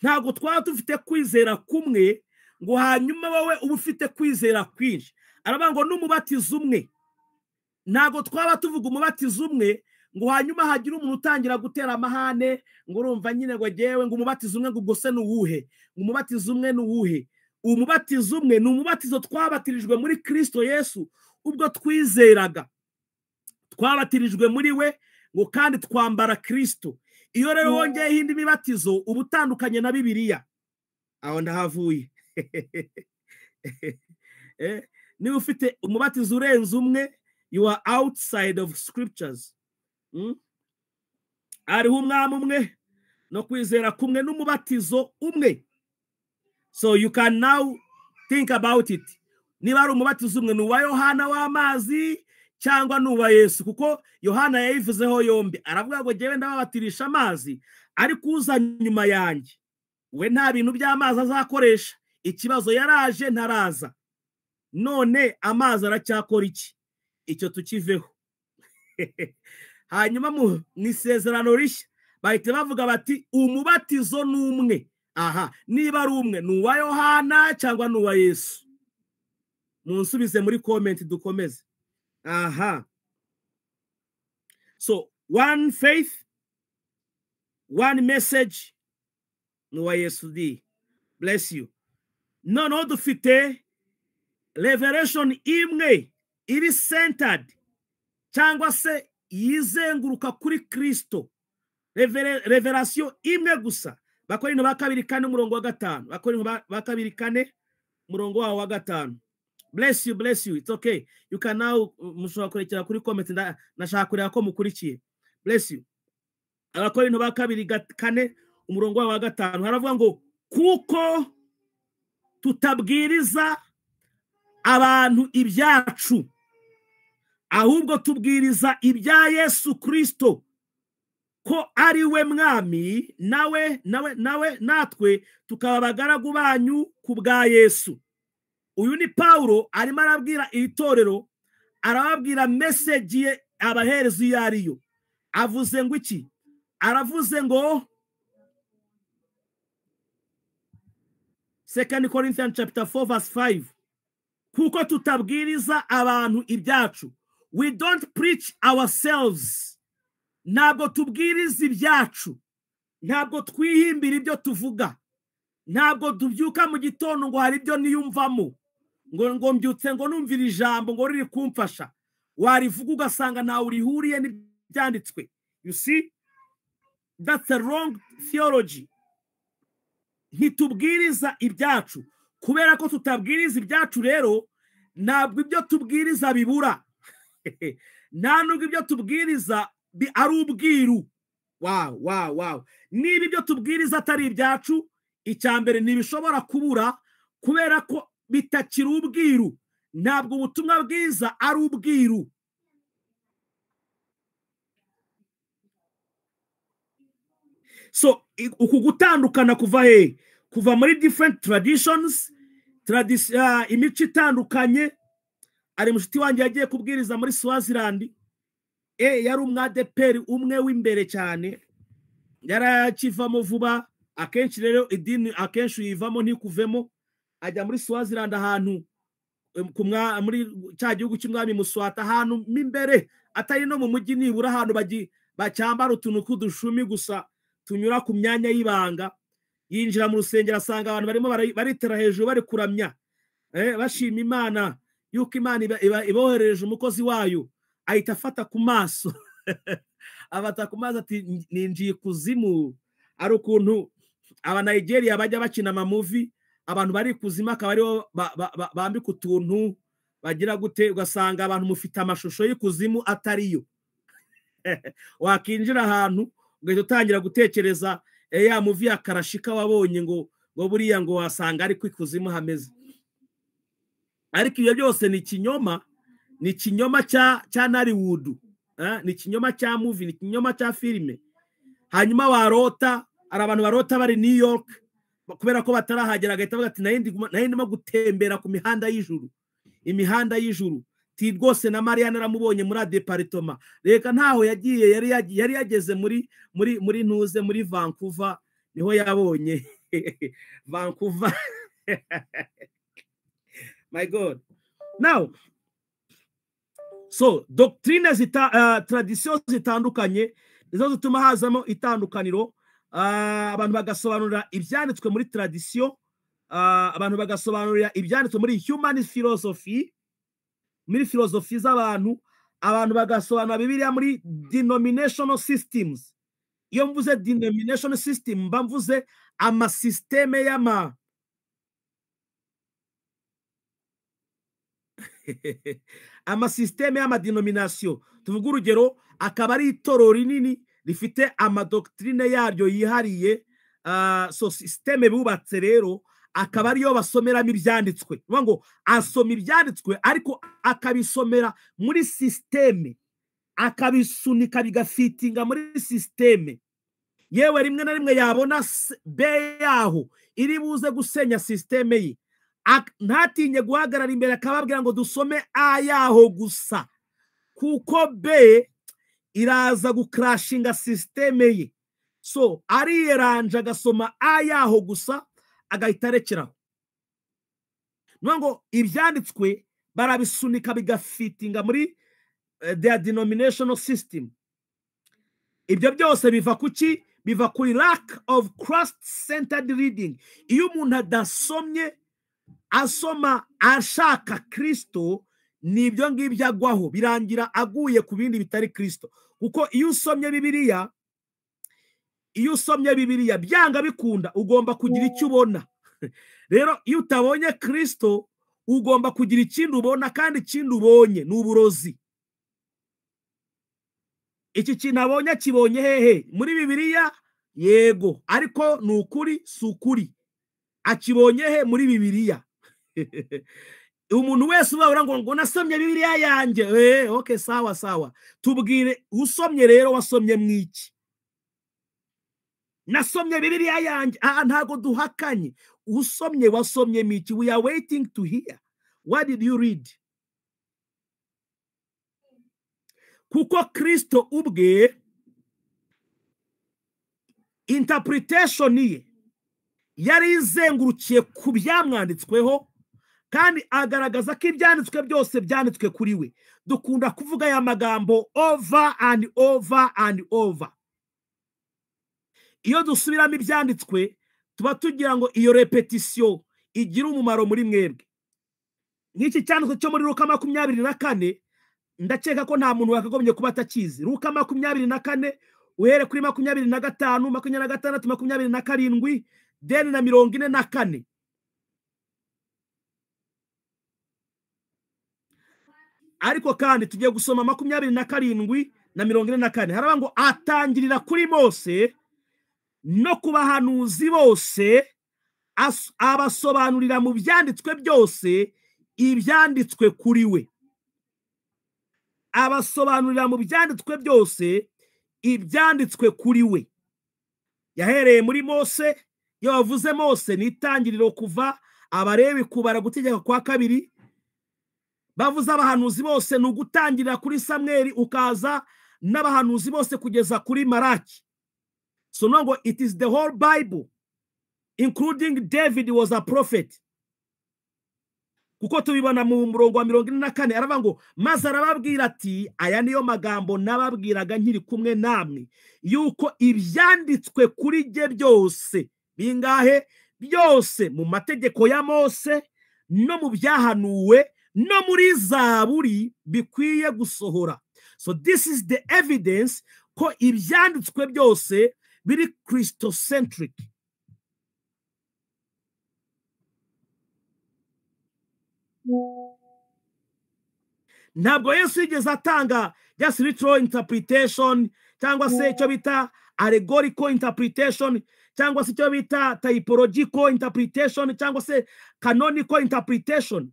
Ntabwo twaba dufite kwizera kumwe ngo hanyuma wowe uba ufite kwizera kwinshi. Aravuga ngo n'umubatizo umwe. Ntabwo twaba tuvuga umubatizo umwe ngo hanyuma hagira umuntu utangira gutera amahane ngo urumva nyine ngo jewe ngo umubatizo umwe ngo gose n'uwuhe, ngo umubatizo umwe n'uwuhe. Umubatizo umwe ni umubatizo twabatirijwe muri Kristo Yesu ubwo twizeraga. Twabatirijwe muri we ngo kandi twambara Kristo. Iyo rero wongeye indi mibatizo uba utandukanye na Bibiliya. Aho ndahavuye. Niba ufite umubatizo urenze umwe, you are outside of scriptures. Hariho umwami umwe no kwizera kumwe n'umubatizo umwe. So you can now think about it. Niba ari umubatizo umwe, n'uwa Yohana w'amazi cyangwa n'uwa Yesu, kuko Yohana yayivuzeho yombi. Aravuga ngo jewe ndababatirisha amazi, ariko uza nyuma yanjye we nta bintu by'amazi azakoresha. Ikibazo yaraje ntaraza, none amazi aracyakora iki? Icyo tukiveho. Hanyuma mu isezerano rishya bahita bavuga bati umubatizo n'umwe. Aha, niba ari umwe, n'uwa Yohana cyangwa n'uwa Yesu? Munsubize muri comment dukomeze. Aha. So, one faith, one message, n'uwa Yesu di. Bless you. Noneho dufite revelation imwe iri centered cyangwa se yizenguruka kuri Kristo. Revelation imwe gusa. Bakorinto ba 2:4 umurongo wa 5. Bakorinto ba 2:4 umurongo wa 5. Bless you, bless you. It's okay. You can now mushobora kurekera kuri comment nashaka kureba ko mukurikiye. Bless you. Abakorinto ba 2:4 umurongo wa 5 haravuga ngo kuko tutabwiriza abantu ibyacu, ahubwo tubwiriza ibya Yesu Kristo ko ari we mwami, natwe tukaba abagaragu banyu ku bwa Yesu. Uyu ni Paulo arimo arabwira itorero, arababwira message ye abahereza iyo ariyo. Avuze ngo iki? Aravuze ngo 2 Corinthians chapter 4 verse 5. Kuko tutabwiriza abantu ibyacu. We don't preach ourselves. Ntabwo tubwiriza ibyacu. Ntabwo twihimbira ibyo tuvuga. Ntabwo tubyuka mu gitondo ngo hari ibyo niyumvamo. Ngo mbyutse ngo numvira ijambo ngo riri kumfasha. Warivuga ugasanga nawe urihuriye n'ibyanditswe. You see? That's a wrong theology. Ntitubwiriza ibyacu. Kubera ko tutabwiriza ibyacu rero, ntabwo ibyo tubwiriza bibura. Nta nubwo ibyo tubwiriza ari ubwiru. Wow. Niba ibyo tubwiriza atari ibyacu, icyambere ntibishobora kubura kubera ko bitakiri ubwiru. Ntabwo ubutumwa bwiza ari ubwiru. So uku gutandukana kuva he? Kuva muri different traditions, imico itandukanye. Ari mushiti wanjye yagiye kubwiriza muri Swaziland. Yari umwadeperi umwe w'imbere cyane. Yarakivamo vuba. Akenshi rero idini akenshi uyivamo ntikuvemo. Ajya muri Swaziland ahantu muri cya gihugu cy'umwami Muswata, ahantu mimbere atari no mu mujyi, nibura ahantu bacyambara utuntu kudushumi gusa tunyura ku myanya y'ibanga. Yinjira mu rusengero asanga abantu barimo baritera hejuru bari kuramya, bashima Imana yuko Imana iboherereje umukozi wayo. Ahita afata ku maso abata ku maso ati ninjiye kuzimu. Ari ukuntu aba Nigeria bajya bakina amamuvi, abantu bari kuzima akaba ariho bambika utuntu bagira gute, ugasanga abantu mufite amashusho y'ikuzimu atariyo. Wakinjira ahantu ugahita utangira gutekereza ya muvi ya Karashika wabonye ngo buriya ngo wasanga ari ku ikuzimu hameze. Ariko ibyo byose ni ikinyoma. Ni ikinyoma cya Nollywood, ni ikinyoma cya movie, ni ikinyoma cya filime. Hanyuma warota, ari abantu barota bari New York kubera ko batarahagera, agahita bavuga ati nari ndimo gutembera ku mihanda y'ijuru. Imihanda y'ijuru ti rwose na Maria naramubonye muri departement. Reka ntaho yagiye, yari yageze muri ntuze muri Vancouver, niho yabonye Vancouver. My God. Now, so doctrine traditions zitandukanye nizo zituma hazamo itandukaniro. Abantu bagasobanurira ibyanditswe muri tradition, abantu bagasobanurira ibyanditswe muri human philosophy, muri philosophy z'abantu. Abantu bagasobanura Bibiliya muri denominational systems. Iyo mvuze denominational system mba mvuze amasysteme amasysteme y'amadenomination. Tuvuga urugero, akaba ari itorero rinini rifite amadoctrine yaryo yihariye. So systeme bubatse rero akaba ariyo basomeramo ibyanditswe. Ngo asoma ibyanditswe ariko akabisomera muri systeme, akabisunika bigafitinga muri systeme. Yewe rimwe na rimwe yabona be yaho iri buze gusenya systeme ye, ntatinye guhagarara imbere akababwira ngo dusome ayaho gusa, kuko be iraza gukrashinga systeme ye. So ariyeranje agasoma ayaho gusa agahita arekeraho. Ngo ibyanditswe barabisunika bigafitinga muri their denominational system. Ibyo byose biva kuki? Biva kuri lack of Christ-centered reading. Iyo umuntu adasomye asoma ashaka Kristo, nibyo ngibyo agwaho, birangira aguye ku bindi bitari Kristo. Kuko iyo usomye Bibiliya byanga bikunda ugomba kugira icyo ubona. Rero iyo utabonye Kristo ugomba kugira ikindi ubona, kandi ikindi ubonye ni uburozi. Iki kintu abonye kibonye hehe? Muri Bibiliya? Yego, ariko ni ukuri si ukuri. Akibonye he? Muri Bibiliya. Umuntu wese ubabura ngo nasomye Bibiliya yanjye. Okay, sawa. Tubwire usomye rero wasomye mwiki? Nasomye Bibiliya yanjye. Ntago duhakanye. Usomye wasomye mwiki? We are waiting to hear. What did you read? Kuko Kristo ubwe interpretation ye yari izengurukiye ku byamwanditsweho kandi agaragaza ko ibyanditswe byose byanditswe kuri we. Dukunda kuvuga aya magambo over and over and over. Iyo dusubiramo ibyanditswe tuba tugira ngo iyo repetition igira umumaro muri mwebwe. Nk'iki cyanditswe cyo muri Luka 24, ndakeka ko nta muntu wakagombye kuba atakizi. Luka 24 uhere kuri 25, 26, 27 then na 44. Ariko kandi tugiye gusoma 27 na 44. Haravuga ngo atangirira kuri Mose no ku bahanuzi bose, abasobanurira mu byanditswe byose ibyanditswe kuri we. Abasobanurira mu byanditswe byose ibyanditswe kuri we. Yahereye muri Mose. Iyo wavuze Mose ni itangiriro kuva Abalewi kubara gutegeka kwa 2. Bavuze abahanuzi bose ni ugutangirira kuri Samweli ukaza n'abahanuzi bose kugeza kuri Malaki. So no, it is the whole Bible, including David was a prophet. Kuko tubibona mu murongo wa 44 aravuga ngo maze arababwira ati aya niyo magambo nababwiraga nkiri kumwe namwe, yuko ibyanditswe kuri jye byose bingahe byose mu mategeko ya Mose no mu byahanuwe no muri Zaburi bikwiye gusohora. So this is the evidence ko ibyanditswe byose biri Christocentric. Ntabwo Yesu yigeze atanga just literal interpretation cyangwa se icyo bita allegorical interpretation cyangwa se icyo bita typological interpretation cyangwa se canonical interpretation.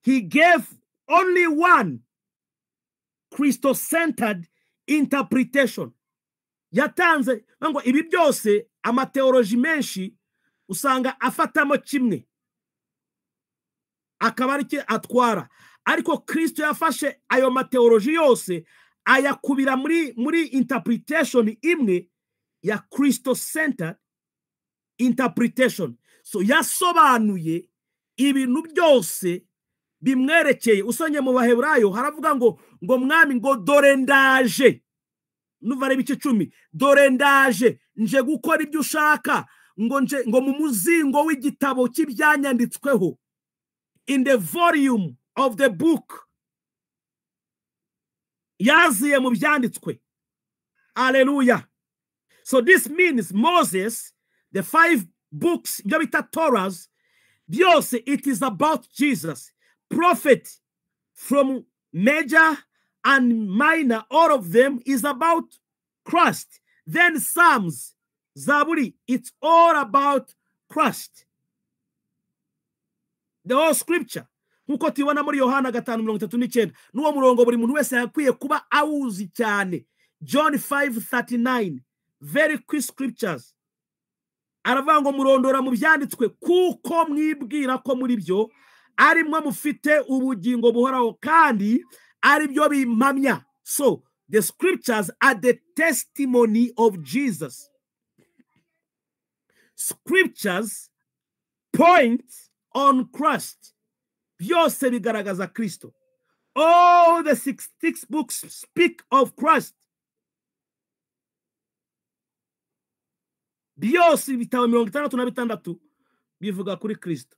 He gave only one Christocentered interpretation. Yatanze ngo ibi byose amateoloji menshi usanga afatamo kimwe akaba ari atwara, ariko Kristo yafashe ayo mateoloji yose ayakubira muri interpretation imwe ya Christocentered interpretation. So yasobanuye ibintu byose bimwerekeye. Usonye mu Baheburayo haravuga ngo mwami ngo dore ndaje, nuva ari bice 10, dore ndaje nje gukora ibyo ushaka, ngo mu muzingo w'igitabo cy'ibyanyanditsweho, in the volume of the book, yaziye mu byanditswe. Hallelujah. So this means Moses, the 5 books, ibyo bita Torahs, byose it is about Jesus. Prophet from major and minor, all of them is about Christ. Then Psalms, Zaburi, it's all about Christ. The whole scripture. Nkuko tubona muri Yohana 5:39, nuwo murongo buri muntu wese yakwiye kuba awuzi cyane. John 5:39, very quick scriptures. Aravuga ngo murondora mu byanditswe kuko mwibwira ko muri byo arimwe mufite ubugingo buhoraho kandi ari byo bimpamya. So the scriptures are the testimony of Jesus. Scriptures point on Christ. Byose bigaragaza Kristo. All the 66 books speak of Christ. Byose ibitabo 66 bivuga kuri Kristo.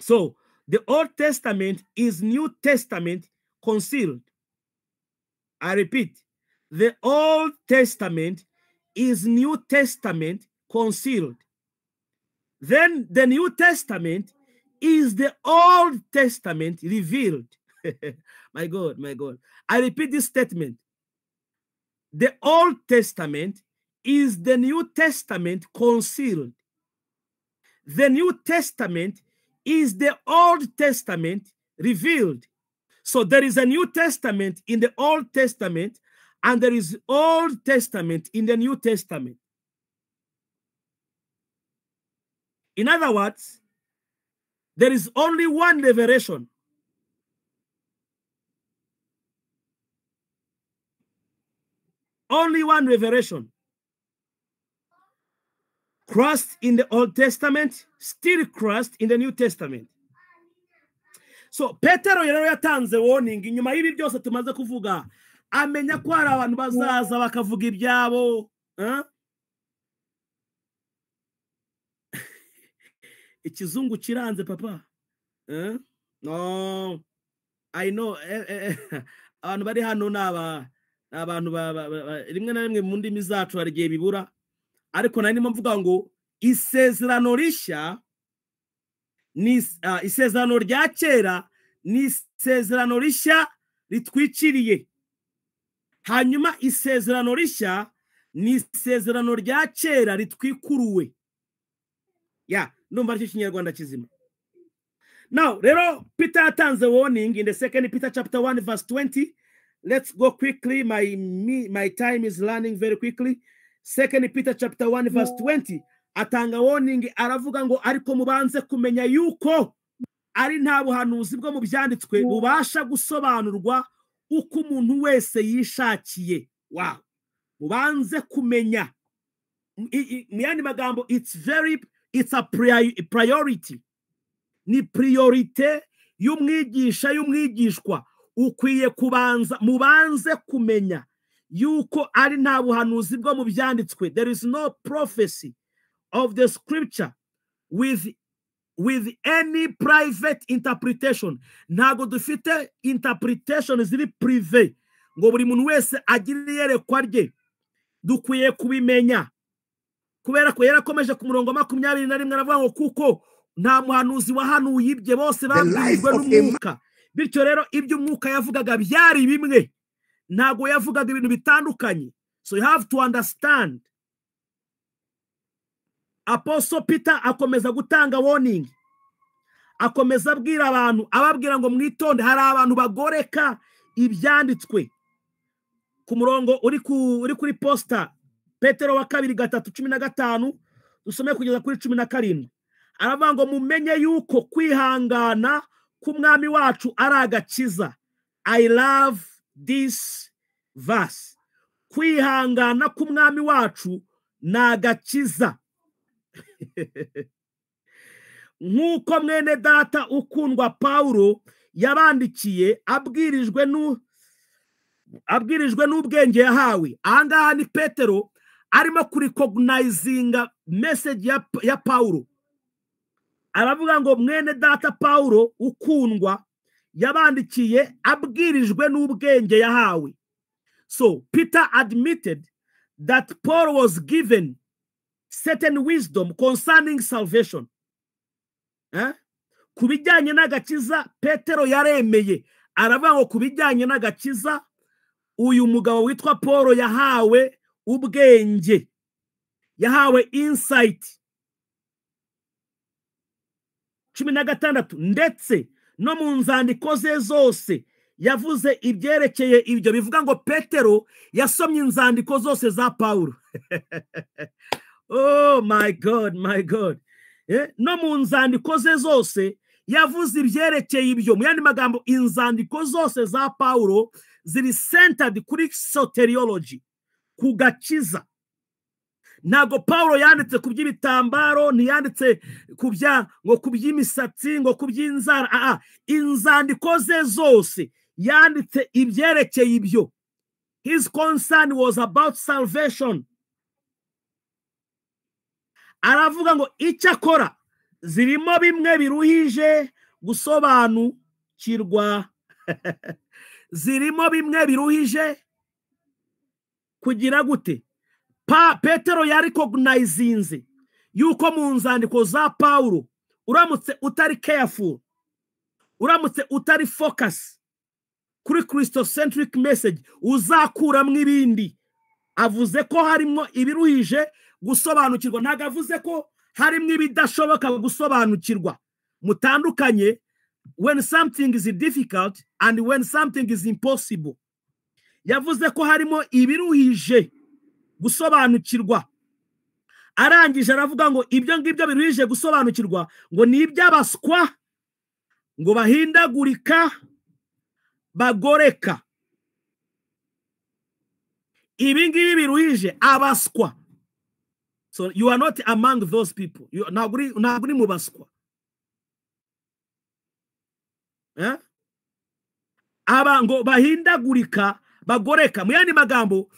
So the Old Testament is New Testament concealed. I repeat, the Old Testament is New Testament concealed. Then the New Testament is the Old Testament revealed. My God, my God. I repeat this statement. The Old Testament is the New Testament concealed. The New Testament is the Old Testament revealed. So there is a New Testament in the Old Testament, and there is Old Testament in the New Testament. In other words, there is only one revelation. Only one revelation. crossed in the Old Testament, still crossed in the New Testament. So Petero rero yatanze warning inyuma y'ibi byose tumaze kuvuga, amenya ko hari abantu bazaza bakavuga ibyabo. Ikizungu kiranze papa. No, I know. Abantu bari hano abantu rimwe na rimwe mu ndimi zacu hari igihe bibura, ariko nari ndimo mvuga ngo isezerano rishya ni isezerano rya kera ni isezerano rishya ritwikiriye, hanyuma isezerano rishya ni isezerano rya kera ritwikuruwe. Ndumva aricyo kinyarwanda kizima. Now, rero Peter atanze warning in the 2 Peter chapter 1 verse 20. Let's go quickly. My time is running very quickly. 2 Peter chapter 1 verse 20. Atanga warning, aravuga ngo ariko mubanze kumenya yuko ari nta buhanuzi bwo mu byanditswe bubasha gusobanurwa uko umuntu wese yishakiye. Wow. Mubanze kumenya. Mu yandi magambo, it's a priority. Ni priorite y'umwigisha y'umwigishwa. Ukwiye kubanza, mubanze kumenya yuko ari nta buhanuzi bwo mu byanditswe. There is no prophecy of the scripture with any private interpretation. Ntago dufite interpretation ziri prive ngo buri muntu wese agire yerekwa rye. Dukwiye kubimenya kubera ko yarakomeje ku murongo 21 aravuga ngo kuko nta muhanuzi wahanuye ibye, bose babwirijwe n'umwuka. Bityo rero ibyo umwuka yavugaga byari bimwe, ntago yavugaga ibintu bitandukanye. So you have to understand. Apostle Peter akomeza gutanga warning, akomeza abwira abantu, ababwira ngo mwitonde, hari abantu bagoreka ibyanditswe. Ku murongo uri kuri posta Petero wa 2:3-15 dusome kugeza kuri 17. Aravuga ngo mumenye yuko kwihangana k'umwami wacu ari agakiza. I love this verse. Kwihangana k'umwami wacu ni agakiza. Nk'uko mwene data ukundwa Paulo yabandikiye abwirijwe n'ubwenge yahawe. Ahangaha ni Petero arimo kurecognizinga message ya Paulo. Aravuga ngo mwene data Paulo ukundwa yabandikiye abwirijwe n'ubwenge yahawe. So Peter admitted that Paul was given certain wisdom concerning salvation. Kubijyanye n'agakiza Petero yaremeye. Aravuga ngo kubijyanye n'agakiza uyu mugabo witwa Paul yahawe ubwenge, yahawe insight. 16 ndetse no mu nzandiko ze zose yavuze ibyerekeye ibyo. Bivuga ngo Petero yasomye inzandiko zose za Paulo. Oh my God, my God. No mu nzandiko ze zose yavuze ibyerekeye ibyo. Mu yandi magambo, inzandiko zose za Paulo ziri centered kuri soteriology, ku gakiza. Ntago Paulo yanditse ku by'ibitambaro, ntiyanditse ngo ku by'imisatsi, ngo ku by'inzara. Inzandiko ze zose yanditse ibyerekeye ibyo. His concern was about salvation. Aravuga ngo icyo akora zirimo bimwe biruhije gusobanukirwa. Zirimo bimwe biruhije kugira gute? Petero yaricognizinze yuko mu nzandiko za Paulo uramutse utari careful, uramutse utari focus kuri Christocentric message, uzakuramwo ibindi. Avuze ko harimo ibiruhije gusobanukirwa, ntago avuze ko harimo ibidashoboka gusobanukirwa. Mutandukanye when something is difficult and when something is impossible. Yavuze ko harimo ibiruhije gusobanukirwa. Arangije aravuga ngo ibyo ngibyo biruhije gusobanukirwa ngo ni iby'abaswa, ngo bahindagurika, bagoreka. Ibi ngibi biruhije abaswa. So you are not among those people. You naguri mubaswa. Aba ngo bahindagurika bagoreka mu yandi magambo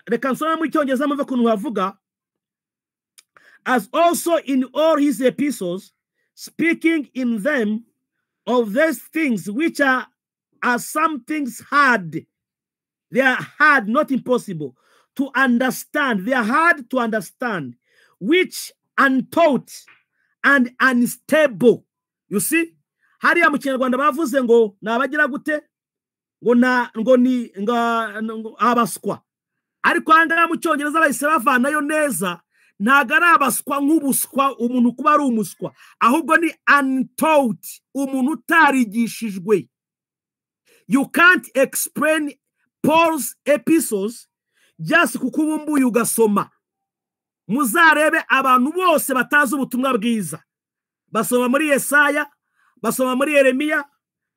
reka nsoma mu cyongereza muve kuntu havuga as also in all his epistles speaking in them of these things which are some things hard. They are hard, not impossible to understand. They are hard to understand, which untaught and unstable. You see? Hariya mu Kinyarwanda bavuze ngo nabagira gute ngo ni abaswa, ariko anga mu Cyongereza bahise bavanayo neza, ntago ari abaswa nk'ubuswa umuntu kuba ari umuswa, ahubwo ni untaught, umuntu utarigishijwe. You can't explain Paul's epistles just kukubumbuye ugasoma. Muzarebe abantu bose batazi ubutumwa bwiza, basoma muri Yesaya, basoma muri Yeremiya,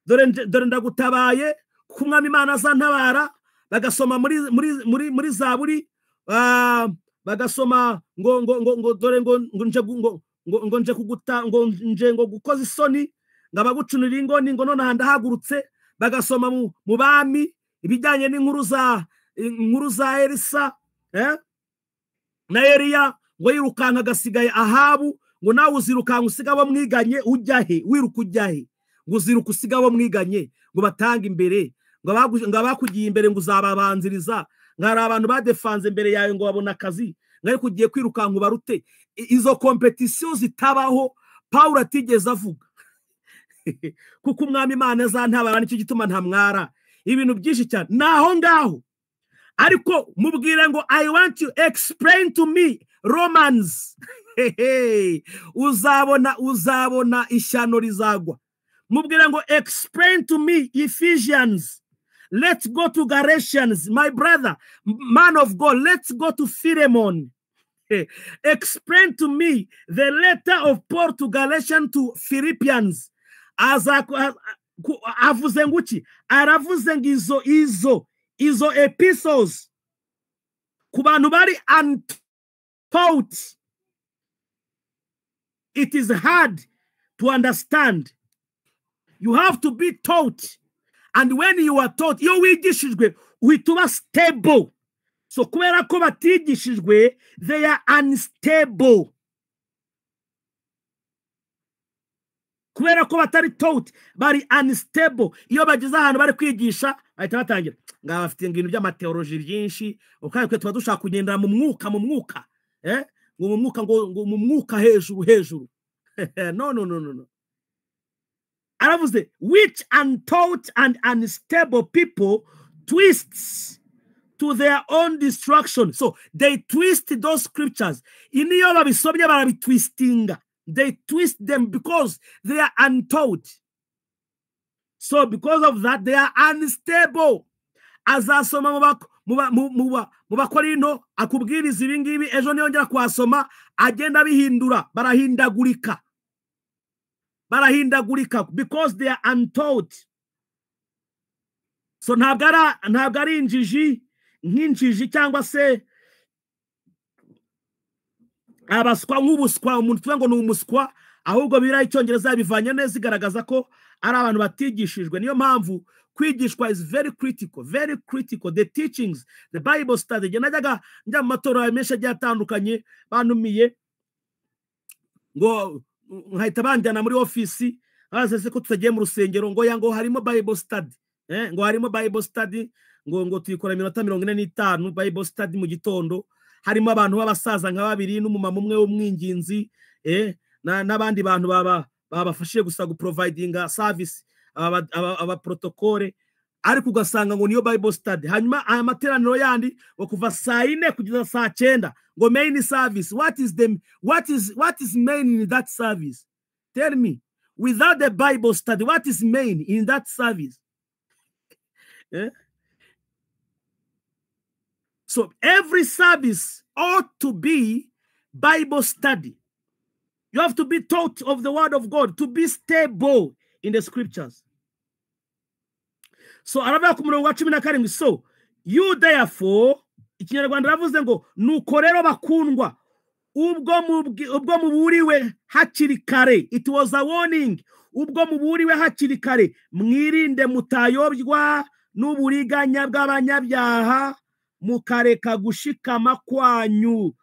dore ndagutabaye kumwami Imana azantabara, bagasoma muri Zaburi, bagasoma ngo dore ngo nje kuguta ngo nje ngo gukoza isoni ngabagucunira ingoni ngo none handahagurutse, bagasoma mu bami ibijyanye n'inkuru za Elisa na Eliya ngo yirukanka agasigaye Ahabu, ngo nawe uzirukanka usigabo mwiganye ujya he, wiruka ujya he, ngo uziruka usigabo mwiganye ngo batanga imbere, ngo abakugiye imbere ngo uzababanziriza, ngari abantu badefanze imbere yawe ngo babona akazi, ngari kugiye kwirukanka barute. Izo competition zitabaho Paulo atigeze avuga kuko umwami Imana azantabara, nicyo gituma ntamwara ibintu byinshi cyane naho ngaho. Ariko mubwire ngo I want you explain to me Romans. uzabona ishyano rizagwa. Mubwire ngo explain to me Ephesians. Let's go to Galatians, my brother, man of God. Let's go to Philemon. Explain to me the letter of Paul to Galatians to Philippians. Avuze nguki, aravuze ngo izo epistles ku bantu bari untaught. It is hard to understand. You have to be taught. And when you are taught, iyo wigishijwe uhita uba stable. So kubera ko batigishijwe, they are unstable. Kubera ko batari taught, bari unstable. Iyo bageze ahantu bari kwigisha bahita batangira ngo bafite ibintu by'amateoloji byinshi, ukandi twe tuba dushaka kugendera mu mwuka ngo mu mwuka hejuru. No. Aravuze which untaught and unstable people twists to their own destruction. So they twist those scriptures. Iniyo babisomye barabitwistinga. They twist them because they are untaught. So because of that, they are unstable. Azasoma mu Bakorino akubwiriza ibi ngibi, ejo niyongera kwasoma agenda bihindura, barahindagurika because they are untaught. So ntabwo ari injiji nk'injiji cyangwa se abaswa nk'ubuswa, umuntu tuvuga ngo ni umuswa, ahubwo bira Icyongereza bivanye neza igaragaza ko ari abantu batigishijwe. Niyo mpamvu kwigishwa is very critical. The teachings, the Bible study. Najyaga njya mu matorero menshi agiye atandukanye, banumiye ngo nkahita banjyana muri ofisi, bazese ko tutagiye mu rusengero ngo harimo Bible study, ngo harimo Bible study, ngo tuyikora iminota 45 Bible study mu gitondo. Harimo abantu b'abasaza nka babiri n'umumama umwe w'umwinginzi, n'abandi bantu babafashije gusa guprovidinga service, aba protocole, ariko ugasanga ngo niyo Bible study. Hanyuma aya materaniro yandi ngo kuva saa 4 kugeza saa 9 ngo main service. What is main in that service? Tell me, without the Bible study, what is main in that service? So every service ought to be Bible study. You have to be taught of the word of God to be stable in the scriptures. So araba ku murongo wa 17, so you therefore, Ikinyarwanda ravuze ngo nuko rero bakundwa ubwo muburiwe hakiri kare, it was a warning, ubwo muburiwe hakiri kare, mwirinde mutayobywa n'uburiganya bw'abanyabyaha, mukareka gushikama kwanyu.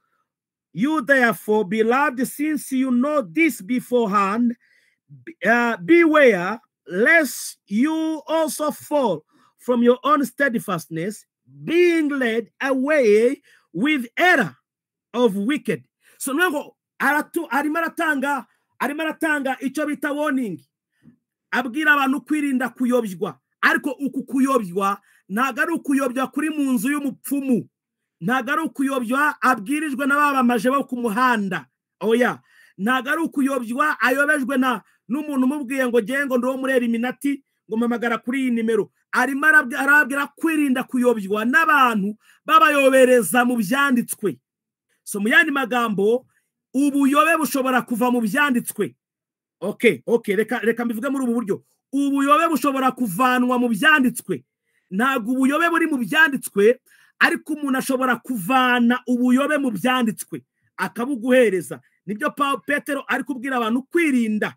You therefore, beloved, since you know this beforehand, beware lest you also fall from your own steadfastness, being led away with error of wicked. So nubwo arimo aratanga icyo bita warning, abwira abantu kwirinda kuyobywa, ariko uku kuyobywa ntago ari ukuyobywa kuri mu nzu y'umupfumu, ntago ari ukuyobywa abwirijwe n'ababamaje bo ku muhanda, oya, ntago ari ukuyobywa ayobejwe n'umuntu umubwiye ngo gengo ndo murera iminati ngo mpamagara kuri iyi nimero. Arimo arabwira kwirinda kuyobywa n'abantu babayobereza mu byanditswe. So mu yandi magambo, ubuyobe bushobora kuva mu byanditswe. Okay, reka mbivuge muri ubu buryo. Ubuyobe bushobora kuvanwa mu byanditswe. Ntabwo ubuyobe buri mu byanditswe, ariko umuntu ashobora kuvana ubuyobe mu byanditswe akabuguhereza. Nibyo Petero ari kubwira abantu kwirinda.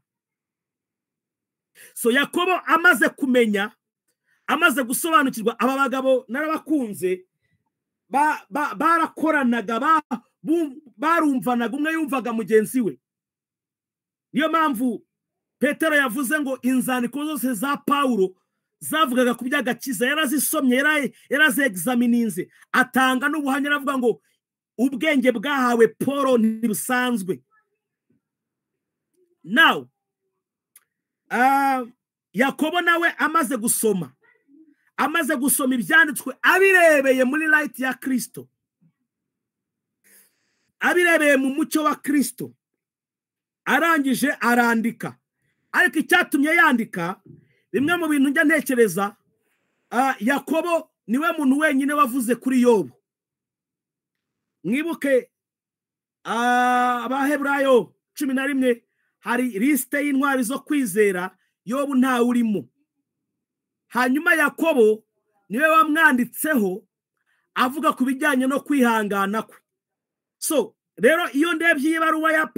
So Yakobo amaze kumenya, amaze gusobanukirwa, aba bagabo narabakunze, barakoranaga, barumvanaga, umwe yumvaga mugenzi we. Niyo mpamvu Petero yavuze ngo inzandiko zose za Pawulo zavugaga ku by'agakiza yarazisomye, yarazexamininze, atanga n'ubuhamya, aravuga ngo ubwenge bwahawe Paulo ntibusanzwe. Now Yakobo nawe amaze gusoma ibyanditswe, abirebeye muri light ya Kristo, abirebeye mu mucyo wa Kristo, arangije arandika. Ariko icyatumye yandika, bimwe mu bintu njya ntekereza, Yakobo niwe muntu wenyine wavuze kuri Yobu. Mwibuke Abaheburayo 11 hari liste y'intwari zo kwizera, Yobu nta urimo. Hanyuma Yakobo niwe wamwanditseho avuga ku bijyanye no kwihangana kwe. So rero iyo ndebye ibaruwa ya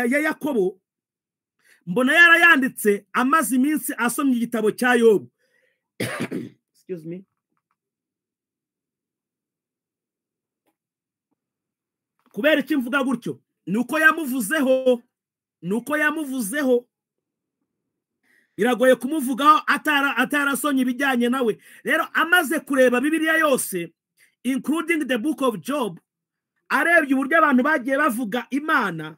Yakobo, mbona yarayanditse amaze iminsi asomye igitabo cya Yobu. Excuse me. Kubera iki mvuga gutyo? Nuko yamuvuzeho, biragoye kumuvugaho atarasonye ibijyanye nawe. Rero amaze kureba Bibiliya yose, including the book of Job, arebye uburyo abantu bagiye bavuga Imana,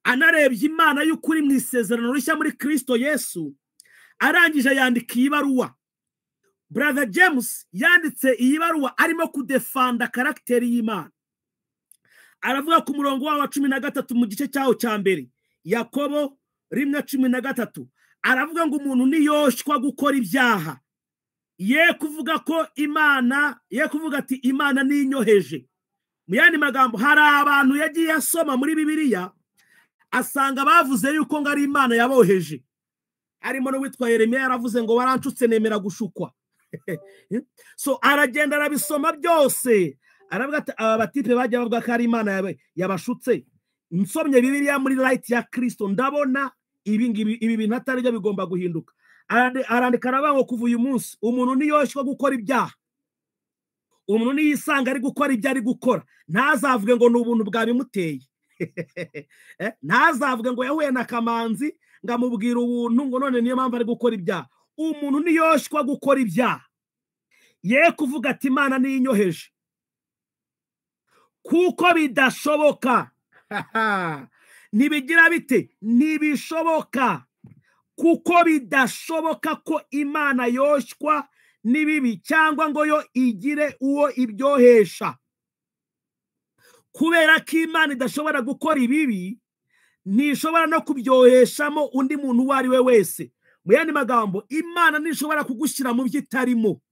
anarebye Imana y'ukuri mu isezerano rishya muri Kristo Yesu, arangije yandika iyi baruwa. Brother James yanditse iyi baruwa arimo kudefanda karakteri y'Imana. Aravuga ku murongo wa 13 mu gice cyaho cya mbere, Yakobo 1:13, aravuga ngo umuntu niyoshywa gukora ibyaha, ye kuvuga ko Imana, ye kuvuga ati Imana ninyoheje. Mu yandi magambo, hari abantu yagiye asoma muri Bibiliya asanga bavuze yuko ngo ari Imana yaboheje. Harimo no witwa Yeremiya yaravuze ngo warancutse nemera gushukwa. So aragenda arabisoma byose, aravuga ati aba batipe bajya bavuga ko ari Imana yabashutse. Nsomye Bibiliya muri light ya Kristo, ndabona ibi bintu atari byo bigomba guhinduka. Arandika aravuga ngo kuva uyu munsi umuntu niyoshywa gukora ibyaha, umuntu niyisanga ari gukora ibyo ari gukora, ntazavuge ngo ni ubuntu bwabimuteye. Ntazavuge ngo yahuye na Kamanzi ngamubwira ubuntu ngo none niyo mpamvu ari gukora ibyaha. Umuntu niyoshywa gukora ibyaha, ye kuvuga ati Imana ninyoheje, kuko bidashoboka. Ntibigira bite? Ntibishoboka, kuko bidashoboka ko Imana yoshywa n'ibibi cyangwa ngo yo igire uwo ibyohesha. Kubera ko Imana idashobora gukora ibibi, ntishobora no kubyoheshamo undi muntu uwo ari we wese. Mu yandi magambo, Imana ntishobora kugushyira mu byitarimo.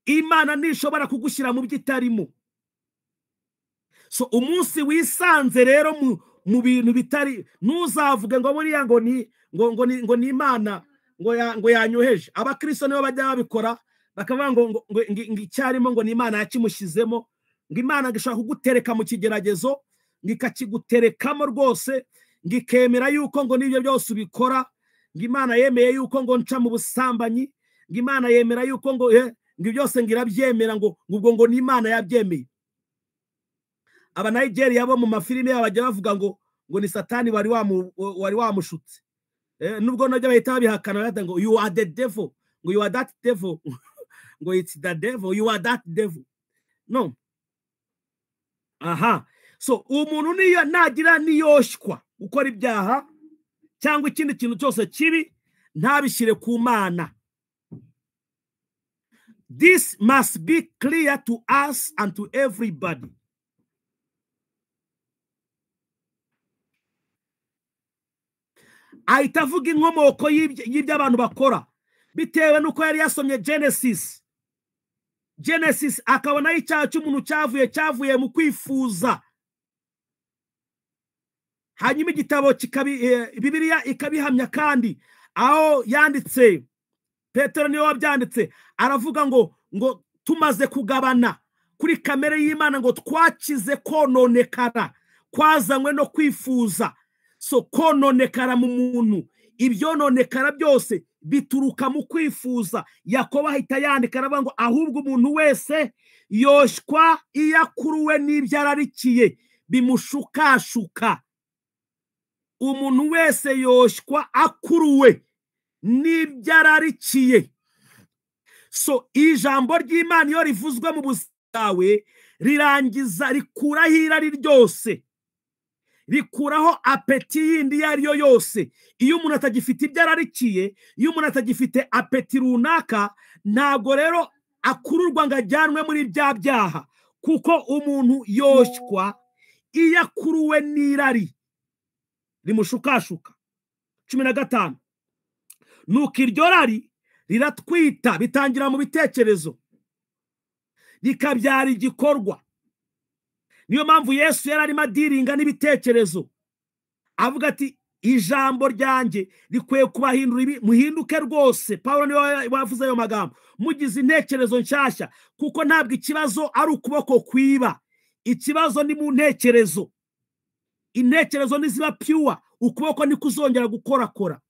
Imana ntishobora kugushyira mu byitarimo. So umunsi wisanze rero mu bintu bitari, ntuzavuge ngo buriya ngo ni Imana ngo yanyoheje. Abakristo nibo bajya babikora, bakavuga ngo icyarimo ngo ni Imana yakimushyizemo, ngo Imana gishaka kugutereka mu kigeragezo ngikakiguterekamo rwose ngikemera yuko ngo nibyo byose ubikora ngo Imana yemeye yuko ngo nca mu busambanyi ngo Imana yemera yuko ngo byose ngirabyemera ngo ubwo ngo ni Imana yabyemeye. Aba Nigeria bo mu mafilime abajya bavuga ngo ni Satani wari wamushutse, nubwo najya bahita babihakana bata ngo you are the devil, ngo you are that devil ngo it's the devil, you are that devil. No. Aha, so umuntu niyo nagira niyoshywa ukora ibyaha cyangwa ikindi kintu cyose kibi ntabishyire ku Mana. This must be clear to us and to everybody. Ahita avuga inkomoko y'ibyo abantu bakora bitewe nuko yari yasomye Genesis akabona icyaha cy'umuntu cyavuye mu kwifuza. Hanyuma igitabo Bibiliya ikabihamya kandi aho yanditse Petero niwe wabyanditse aravuga ngo tumaze kugabana kuri kamere y'Imana ngo twakize kononekara kwazanywe no kwifuza. So kononekara mu muntu ibyononekara byose bituruka mu kwifuza. Yakobo ahita yandika aravuga ngo ahubwo umuntu wese yoshwa iyo akuruwe n'ibyo ararikiye bimushukashuka. Umuntu wese yoshwa akuruwe n'ibyo ararikiye. So ijambo ry'Imana iyo rivuzwe mu busawe rirangiza rikuraho irari ryose, rikuraho apeti yindi iyo ariyo yose. Iyo umuntu atagifite ibyo ararikiye, iyo umuntu atagifite apeti runaka, ntabwo rero akururwa ngo ajyanwe muri bya byaha, kuko umuntu yoshywa iyo akuruwe n'irari rimushukashuka. 15 nuko iryo rari riratwita bitangira mu bitekerezo rikabyara igikorwa. Niyo mpamvu Yesu yari arimo adiringa n'ibitekerezo avuga ati ijambo ryanjye rikwiye kubahindura muhinduke rwose. Pawulo niwe wavuze ayo magambo, mugize intekerezo nshyashya, kuko ntabwo ikibazo ari ukuboko kwiba, ikibazo ni mu ntekerezo. Intekerezo niziba pure, ukuboko nikuzongera gukorakora.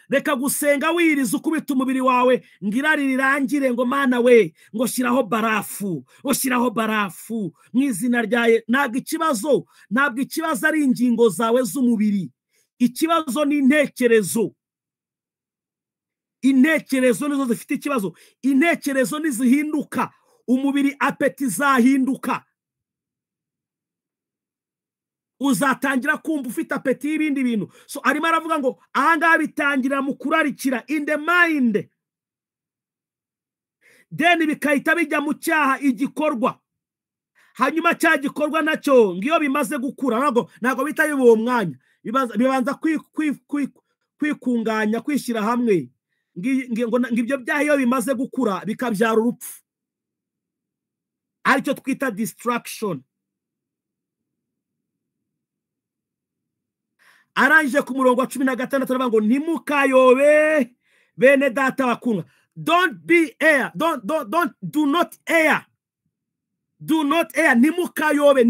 Reka gusenga wiriza ukubita umubiri wawe ngirari rirangire ngo Mana we ngo shiraho barafu mu izina ryaye. Ntabwo ikibazo ari ingingo zawe z'umubiri, ikibazo ni intekerezo. Intekerezo nizo zifite ikibazo. Intekerezo nizihinduka umubiri apeti zahinduka, uzatangira kumva ufite apeti y'ibindi bintu. So arimo aravuga ngo ahangaha bitangira mu kurarikira in the mind, then bikahita bijya mu cyaha igikorwa. Hanyuma cya gikorwa nacyo ngiyo bimaze gukura ntabwo bita uwo mwanya, bibanza kwikunganya, kwishyira hamwe. Ngibyo byaha iyo bimaze gukura bikabyara urupfu, aricyo twita distraction. Arangije ku murongo wa 16 aravuga ngo ntimukayobe bene data bakundwa. Do not err. Ntimukayobe,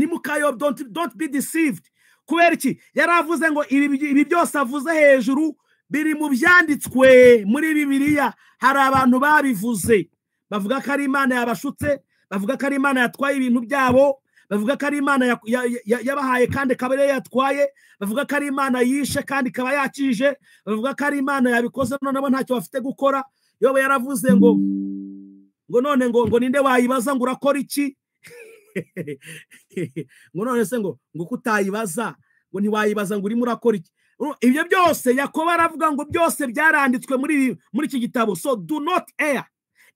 don't be deceived. Kubera iki? Yaravuze ngo ibi byose avuze hejuru biri mu byanditswe muri Bibiliya. Hari abantu babivuze bavuga ko ari Imana yabashutse, bavuga ko ari Imana yatwaye ibintu byabo, bavuga ko ari Imana yabahaye kandi kabere yatwaye, bavuga ko ari Imana yishe kandi kaba yakije, bavuga ko ari Imana yabikoze none nabo ntacyo bafite gukora. Yobo yaravuze ngo none ngo ninde wayibaza ngo urakora iki? Ngo none se ngo kutayibaza ngo ntiwayibaza ngo urimo urakora iki? Ibyo byose Yakobo aravuga ngo byose byaranditswe muri iki gitabo. So do not err.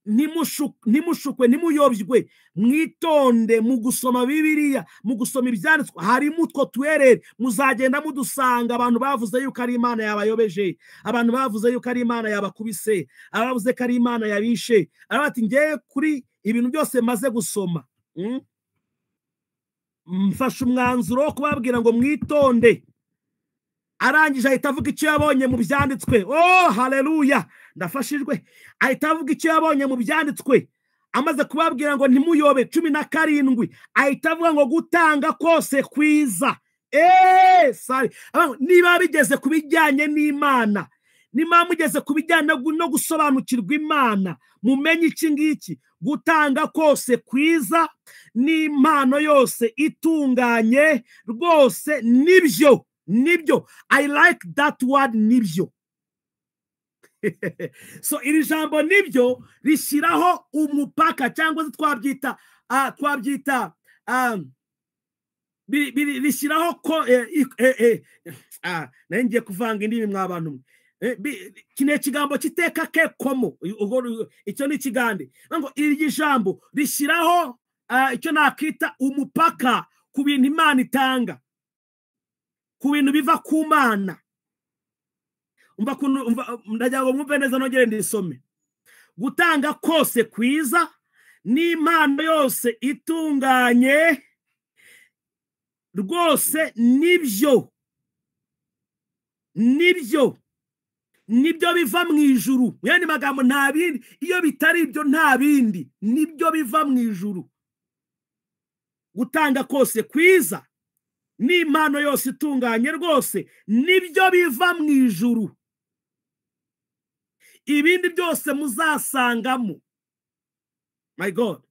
Nimushukwe, nimuyobywe, mwitonde mu gusoma Bibiliya, mu gusoma ibyanditswe. Harimo utwo tuerere muzagenda mudusanga. Abantu bavuze yuko ari Imana yabayobeje, abantu bavuze yuko ari Imana yabakubise, abavuze ko ari Imana yabishe. Arabati ngiye kuri ibintu byose maze gusoma, mfashe umwanzuro wo kubabwira ngo mwitonde. Arangije ahita avuga icyo yabonye mu byanditswe. Oh haleluya, ndafashijwe. Ahita avuga icyo yabonye mu byanditswe, amaze kubabwira ngo ntimuyobe 17 ahita avuga ngo gutanga kose kwiza. Niba bigeze ku bijyanye n'Imana, niba mugeze ku bijyanye no gusobanukirwa Imana, mumenye iki ngiki: gutanga kose kwiza n'impano yose itunganye rwose. Nibyo. I like that word, nibyo. So iri jambo nibyo rishyiraho umupaka, cyangwa se twabyita rishyiraho ko ngiye kuvanga indimi mw'abantu. Kine kigambo kiteka ke komo, icyo ni kigande ngo iri jambo rishyiraho icyo nakita umupaka ku bintu Imana itanga, ku bintu biva ku Mana. Ndagira ngo mwumve neza, nongere ndisome: gutanga kose kwiza n'impano yose itunganye rwose. Nibyo biva mu ijuru. Mwene magambo nta bindi, iyo bitari ibyo nta bindi, nibyo biva mu ijuru. Gutanga kose kwiza n'impano yose itunganye rwose, nibyo biva mu ijuru. Ibindi byose muzasangamo, my God,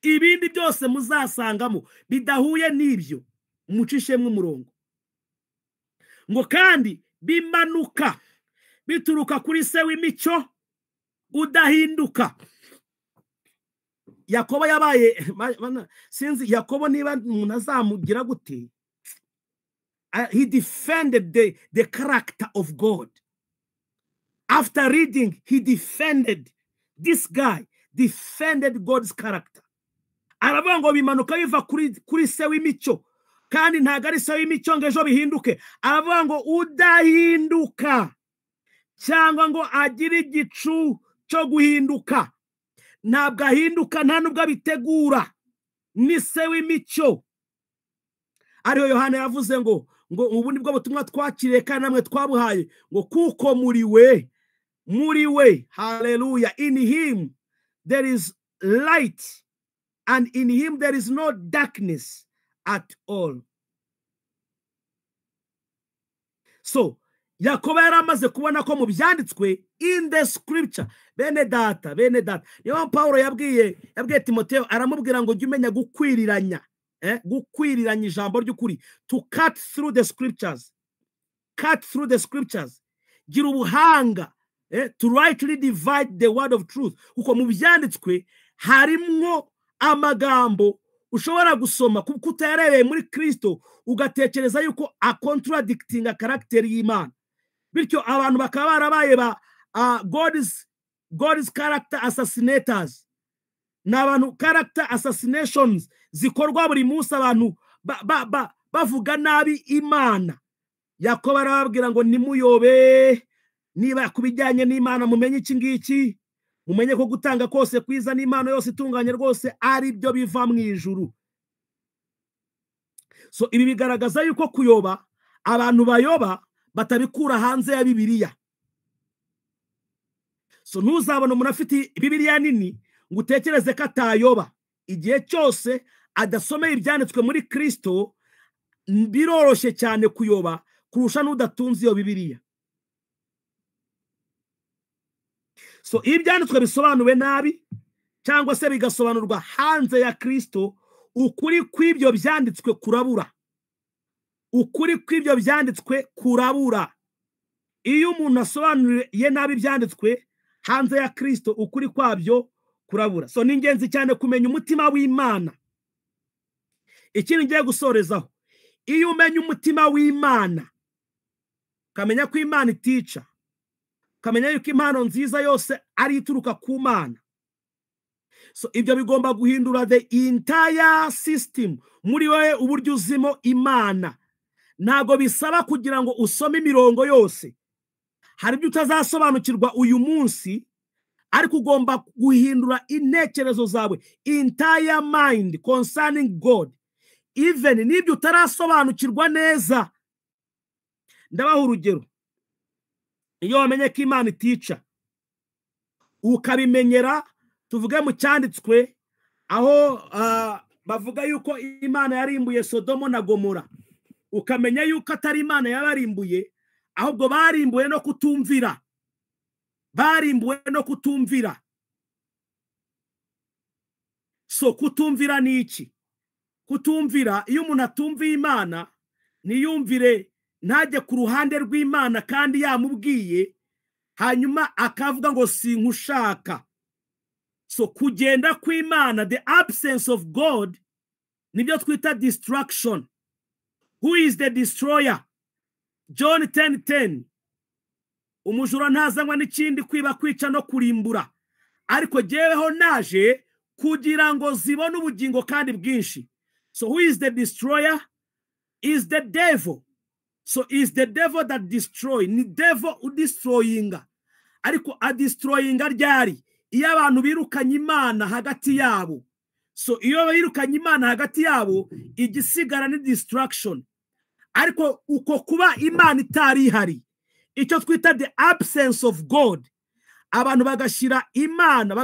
ibindi byose muzasangamo bidahuye n'ibyo, mucishemwe umurongo. Ngo kandi bimanuka bituruka kuri se w'imico udahinduka. Yakobo yabaye, sinzi Yakobo niba umuntu azamugira gute, he defended the character of God. After reading, he defended God's character. Aravuga ngo bimanuka biva kuri se w'imico, kandi ntago ari se w'imico ngo ejo bihinduke. Aravuga ngo udahinduka, cyangwa ngo agire igicu cyo guhinduka. Ntabwo ahinduka, nta nubwo abitegura. Ni se w'imico. Ariyo Yohana yavuze ngo ubu nibwo butumwa twakiriye kandi namwe twabuhaye, ngo kuko muri we, hallelujah, in him there is light, and in him there is no darkness at all. So Yakobo yaramaze kubona ko mu byanditswe, in the scripture, bene data, niyo Paulo yabwiye Timotheo, aramubwira ngo jya umenya gukwiriranya ijambo ry'ukuri, to cut through the scriptures, gira ubuhanga, to rightly divide the word of truth. Kuko mu byanditswe harimwo amagambo ushobora gusoma kuko utayarebeye muri Kristo ugatekereza yuko a contradicting character y'Imana. Bityo abantu bakaba barabaye ba God's character assassinators. N'abantu character assassinations zikorwa buri munsi, abantu bavuga nabi Imana. Yakobo arababwira ngo nimuyobe, niba kubijyanye n'Imana mumenye iki ngiki, mumenye ko gutanga kose kwiza n'Imana yose itunganye rwose ari byo biva mu ijuru. So ibi bigaragaza yuko kuyoba, abantu bayoba batabikura hanze ya Bibiliya. So ntuzabona umuntu afite Bibiliya nini ngo utekereze ko atayoba. Igihe cyose adasomeye ibyanditswe muri Kristo, biroroshye cyane kuyoba kurusha n'udatunze iyo Bibiliya. So ibyanditswe bisobanuwe nabi cyangwa se bigasobanurwa hanze ya Kristo, ukuri kw'ibyo byanditswe kurabura. Iyo umuntu asobanuriye nabi ibyanditswe hanze ya Kristo, ukuri kwabyo kurabura. So ni ingenzi cyane kumenya umutima w'Imana. Ikindi ngiye gusorezaho, iyo umenya umutima w'Imana, ukamenya ko Imana itica, ukamenya yuko impano nziza yose ari ituruka ku Mana, so ibyo bigomba guhindura the entire system muri wowe, uburyo uzimo Imana. Ntabwo bisaba kugira ngo usome imirongo yose. Hari ibyo utazasobanukirwa uyu munsi, ariko ugomba guhindura intekerezo zawe, entire mind concerning God, even n'ibyo utarasobanukirwa neza. Ndabaha urugero. Iyo wamenye ko Imana itica, ukabimenyera tuvuge mu cyanditswe aho bavuga yuko Imana yarimbuye Sodomo na Gomora, ukamenya yuko atari Imana yabarimbuye, ahubwo barimbuwe no kutumvira. So kutumvira ni iki? Kutumvira, iyo umuntu atumviye Imana, niyumvire ntajye ku ruhande rw'Imana kandi yamubwiye, hanyuma akavuga ngo sinkushaka. So kugenda kw'Imana, the absence of God, nibyo twita destruction. Who is the destroyer? John 10:10. Umujura ntazanywa n'ikindi kwiba, kwica no kurimbura, ariko jyeweho naje kugira ngo zibone ubugingo kandi bwinshi. So who is the destroyer? Is the devil. So is the devil that destroy. Ni devil udestroyinga, ariko adestroyinga ryari? Iyo abantu birukanye Imana hagati yabo. So iyo birukanye Imana hagati yabo, igisigara ni destruction. Ariko uko kuba Imana itari ihari, icyo twita the absence of God, abantu bagashira Imana,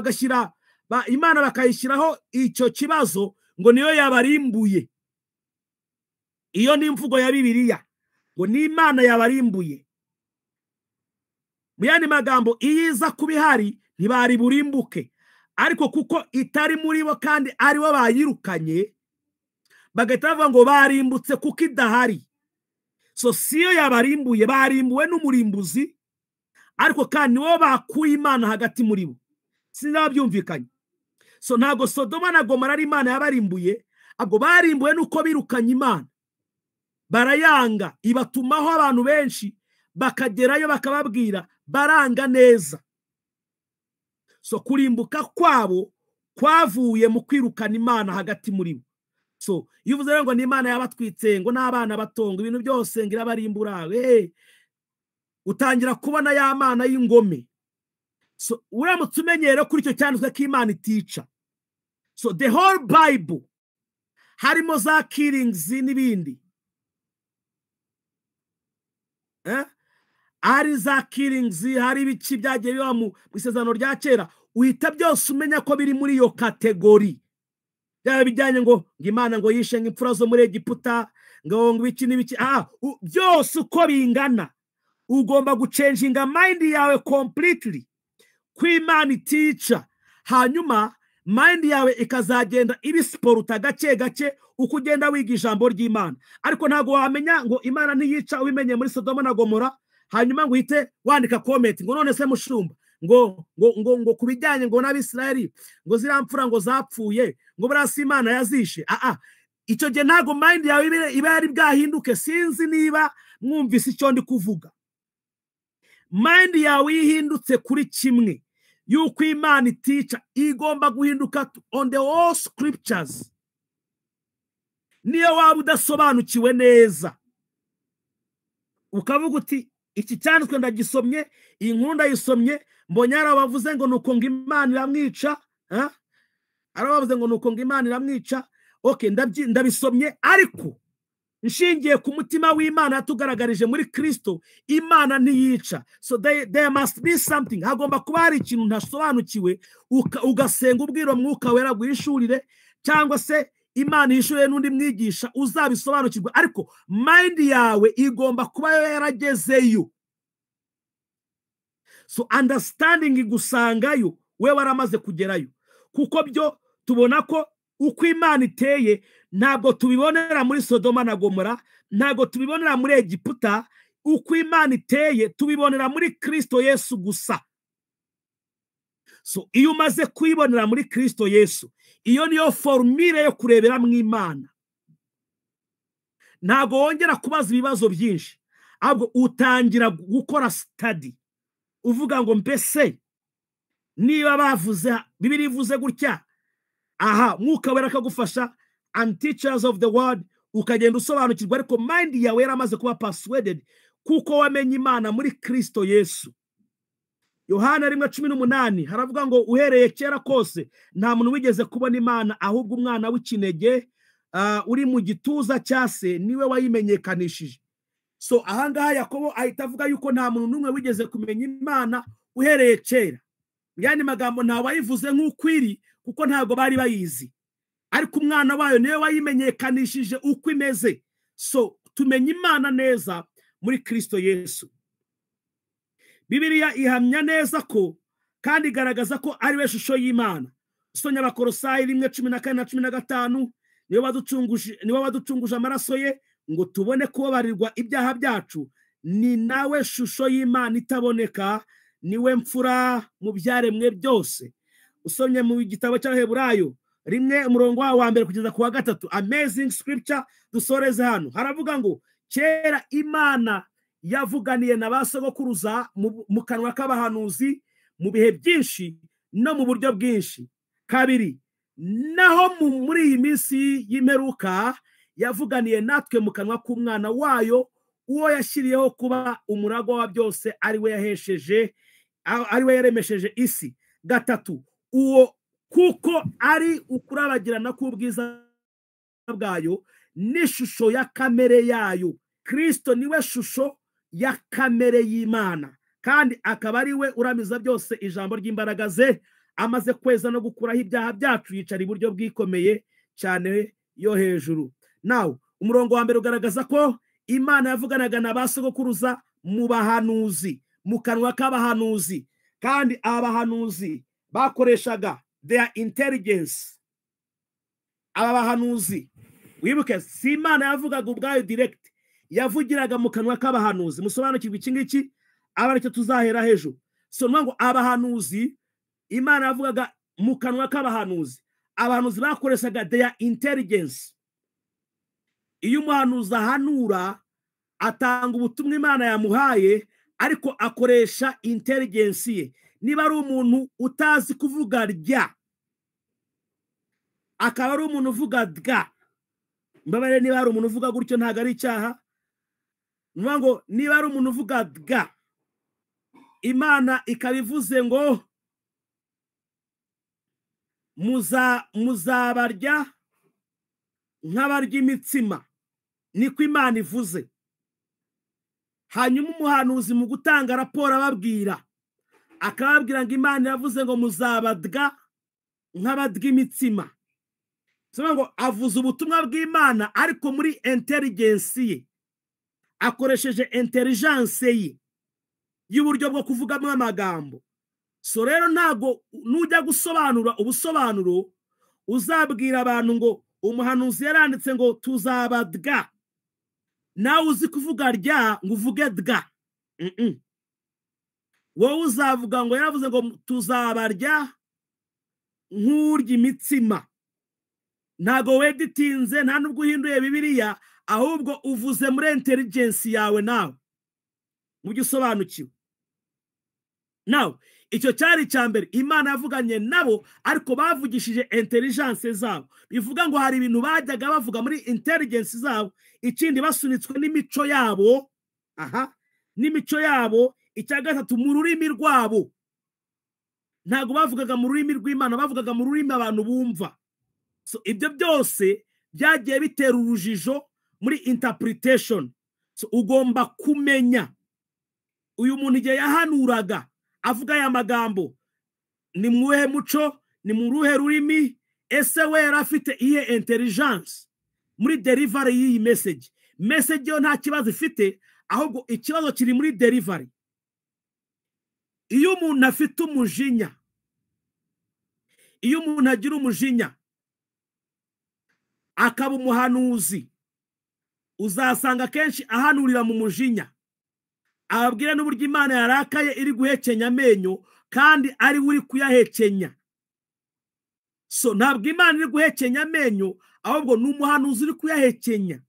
Imana bakayishyiraho icyo kibazo ngo niyo yabarimbuye. Iyo ni imvugo ya Bibiliya, ngo ni Imana yabarimbuye. Mu yandi magambo, iyo iza kuba ihari ntibari burimbuke, ariko kuko itari muri bo kandi ari bo bayirukanye, bagahita bavuga ngo barimbutse kuko idahari. So siyo yabarimbuye, barimbuwe n'umurimbuzi, ariko kandi niwo bakuye Imana hagati muri bo. Sinaba byumvikanye. So ntago Sodoma na Gomora ari Imana yabarimbuye, ahubwo barimbuwe nuko birukanye Imana, barayanga, ibatumaho abantu benshi, bakagerayo bakababwira, baranga neza. So kurimbuka kwabo kwavuye mu kwirukana Imana hagati muri bo. So iyo uvuze ngo ni Imana yabatwitse, ngo n'abana batonga ibintu byose ngira barimbura, utangira kubona ya Mana y'ingome. So uramutse umenyere kuri icyo cyanditswe ko Imana itica. So the whole Bible harimo za killings n'ibindi, hari za killings, hari ibiki byagiye biba mu isezerano rya kera, uhita byose umenya ko biri muri iyo kategori. Byaba bijyanye ngo Imana ngo yishe nk'imfura zo muri Egiputa, ngo ibiki n'ibiki, byose uko bingana, ugomba guchanginga mind yawe completely kw'Imana itica, hanyuma mind yawe ikazagenda ibisiporuta gake gake uko ugenda wiga ijambo ry'Imana. Ariko ntago wamenya ngo Imana ntiyica ubimenye muri Sodoma na Gomora, hanyuma ngo uhite wandika comment ngo none se mushumba ngo kubijyanye ngo n'Abisirayeli ngo ziramfura ngo zapfuye ngo burasi Imana yazishe. Icyo gihe ntago mind yawe iba yari bwahinduke. Sinzi niba mwumvise icyo ndi kuvuga. Mind yawe yihindutse kuri kimwe, yuko Imana itica, igomba guhinduka on the all scriptures. Niyo waba udasobanukiwe neza, ukavuga uti iki cyanditswe ndagisomye, iyi nkuru ndayisomye, mbonye arabavuze ngo nuko ngo Imana iramwica, arabavuze ngo nuko ngo Imana iramwica, okay, ndabisomye, ariko nshingiye ku mutima w'Imana yatugaragarije muri Kristo, Imana ntiyica. So there must be something. Hagomba kuba hari ikintu ntasobanukiwe, ugasenga ubwira Mwuka Wera guhishurire, cyangwa se Imana yishuye n'undi mwigisha uzabisobanukirwa, ariko mind yawe igomba kuba yaragezeyo. So understanding igusangayo, we waramaze kugerayo, kuko byo tubona ko uko Imana iteye ntabwo tubibonera muri Sodoma na Gomora, ntabwo tubibonera muri Egiputa. Uko Imana iteye tubibonera muri Kristo Yesu gusa. So iyo umaze kwibonera muri Kristo Yesu, iyo niyo formule yo kurebera mu Imana. Ntabwo wongera kubaza ibibazo byinshi, ahubwo utangira gukora study, uvuga ngo mbese niba bavuze Bibiri ivuze gutya, Mwuka Wera akagufasha, and teachers of the word, ukagenda usobanukirwa, ariko mind yawe yaramaze kuba persuaded kuko wamenye Imana muri Kristo Yesu. Yohana 1:18 haravuga ngo uhereye kera kose nta muntu wigeze kubona Imana, ahubwo umwana w'ikinege uri mu gituza cyase niwe wayimenyekanishije. So ahangaha Yakobo ahita avuga yuko nta muntu n'umwe wigeze kumenya Imana uhereye kera. yani magambo ntawayivuze nk'ukwiri kuko ntabwo bari bayizi, ariko umwana wayo niwe wayimenyekanishije uko imeze. So tumenya Imana neza muri Kristo Yesu. Bibiliya ihamya neza ko kandi igaragaza ko ari we shusho y'Imana. Usomye Abakolosayi 1:14-15, niwe waducunguje amaraso ye ngo tubone kubabarirwa ibyaha byacu. Ni nawe shusho y'Imana itaboneka, niwe mfura mu byaremwe byose. Usomye mu gitabo cy'Abaheburayo 1:1 kugeza ku wa 3, amazing scripture dusoreze hano. Haravuga ngo kera Imana yavuganiye na basogokuruza mu kanwa k'abahanuzi mu bihe byinshi no mu buryo bwinshi. Kabiri, naho muri iyi minsi y'imperuka yavuganiye natwe mu kanwa k'umwana wayo, uwo yashyiriyeho kuba umuragwa wa byose, ari we yaremesheje isi. Gatatu, uwo kuko ari ukurabagirana k'ubwiza bwayo n'ishusho ya kamere yayo. Kristo niwe shusho ya kamere y'Imana, kandi akaba ari we uramiza byose ijambo ry'imbaraga ze. Amaze kweza no gukuraho ibyaha byacu, yicara iburyo bwikomeye cyane yo hejuru. Now umurongo wa mbere ugaragaza ko Imana yavuganaga na basogokuruza mu bahanuzi, mu kanwa k'abahanuzi, kandi abahanuzi bakoreshaga their intelligence. Aba bahanuzi wibuke si Imana yavugaga ubwayo direct, yavugiraga mu kanwa k'abahanuzi. Musobanukirwe iki ngiki aba aricyo tuzahera hejuru. So ngo abahanuzi Imana yavugaga mu kanwa k'abahanuzi, abahanuzi bakoreshaga their intelligence. Iyo umuhanuzi ahanura atanga ubutumwa Imana yamuhaye, ariko akoresha intelligence ye. Niba ari umuntu utazi kuvuga rya, akaba ari umuntu uvuga dga, mbabare niba ari umuntu uvuga gutyo ntago ari icyaha. Ngo niba ari umuntu uvuga dga, Imana ikabivuze ngo muzabarya nk'abarya imitsima, niko Imana ivuze. Hanyuma umuhanuzi mu gutanga raporo ababwira, akababwira ngo Imana yavuze ngo muzabadga nk'abadya imitsima. So ngo avuze ubutumwa bw'Imana ariko muri intelligence ye, akoresheje intelligence ye y'uburyo bwo kuvugamo amagambo. So rero ntago nujya gusobanura ubusobanuro uzabwira abantu ngo umuhanuzi yaranditse ngo tuzabadga, nawe uzi kuvuga rya ngo uvuge dga. Wowe uzavuga ngo yaravuze ngo tuzabarya nk'urya imitsima. Ntago weditinze, nta nubwo uhinduye Bibiliya, ahubwo uvuze muri intelligence yawe nawe mu gisobanukiwe. Now icyo cyari cyambere Imana yavuganye nabo, ariko bavugishije intelligence zabo. Bivuga ngo hari ibintu bajyaga bavuga muri intelligence zabo, ikindi basunitswe n'imico yabo. N'imico yabo. Icya gatatu, mu rurimi rwabo. Ntago bavugaga mu rurimi rw'Imana, bavugaga mu rurimi abantu bumva. So ibyo byose byagiye bitera urujijo muri interpretation. So ugomba kumenya uyu muntu igihe yahanuraga avuga aya magambo ni muhe muco, ni mu ruhe rurimi, ese we yari afite iye intelligence muri delivery y'iyi message. Message yo nta kibazo ifite, ahubwo ikibazo kiri muri delivery. Iyo umuntu afite umujinya, iyo umuntu agira umujinya akaba umuhanuzi, uzasanga kenshi ahanurira mu mujinya, ababwira n'uburyo Imana yarakaye iri guhekenya amenyo, kandi ari uri kuyahekenya. So ntabwo Imana iri guhekenya amenyo, ahubwo ni umuhanuzi uri kuyahekenya.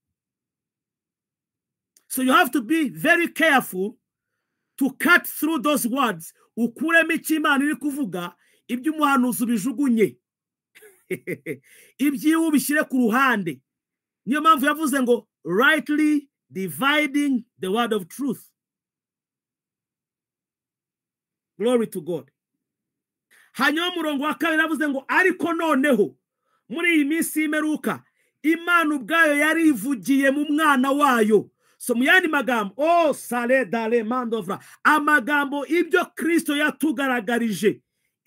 So you have to be very careful to cut through those words, ukuremo icyo Imana iri kuvuga, ibyo umuhanuzi ubijugunye, ibyiwe ubishyire ku ruhande. Niyo mpamvu yavuze ngo rightly dividing the word of truth. Glory to God. Hanyuma murongo wa kabiri yavuze ngo ariko noneho muri iyi minsi y'imperuka Imana ubwayo yarivugiye mu mwana wayo. So mu yandi magambo, sale dale mandovra, amagambo ibyo Kristo yatugaragarije,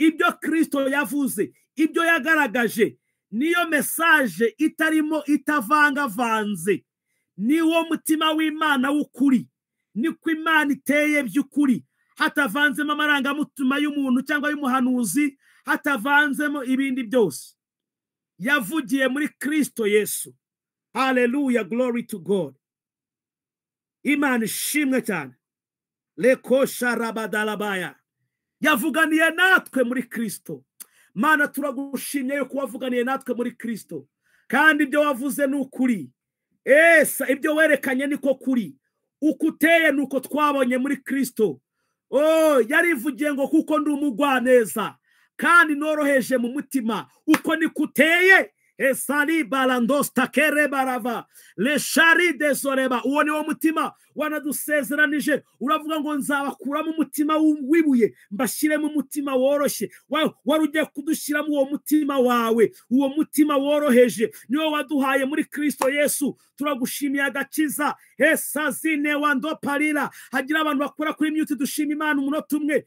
ibyo Kristo yavuze, ibyo yagaragaje, niyo message itarimo itavangavanze, niwo mutima w'Imana w'ukuri, niko Imana iteye by'ukuri, hatavanzemo amarangamutima y'umuntu cyangwa y'umuhanuzi, hatavanzemo ibindi byose. Yavugiye muri Kristo Yesu. Hallelujah, glory to God. Imana ishimwe cyane. Leko sharabadalabaya. Yavuganiye natwe muri Kristo. Mana turagushimye yuko wavuganiye natwe muri Kristo, kandi ibyo wavuze ni ukuri. Ibyo werekanye niko kuri, ukuteye nuko twabonye muri Kristo. Yarivugiye ngo kuko ndi umugwaneza kandi noroheje mu mutima, uko nikuteye. Esali balandosta kere barava le shari desoreba. Uwo ni wo mutima wanadusezeranije. Uravuga ngo nzabakura mu mutima wibuye mbashyire mu mutima woroshye. Wari ugiye kudushyira mu uwo mutima wawe, uwo mutima woroheje niwo waduhaye muri Kristo Yesu. Turagushimiye agakiza. Esazine wando parira. Hagira abantu bakora kuri mute dushima Imana umunota umwe.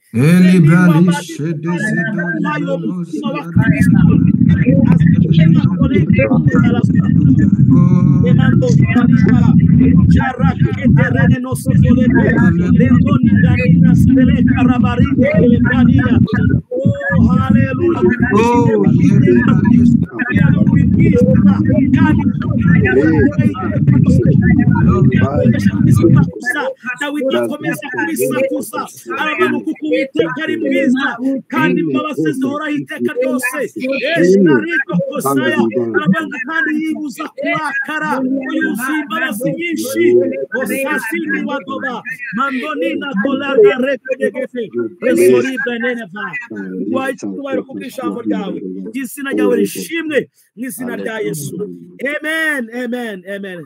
Amen, amen, amen.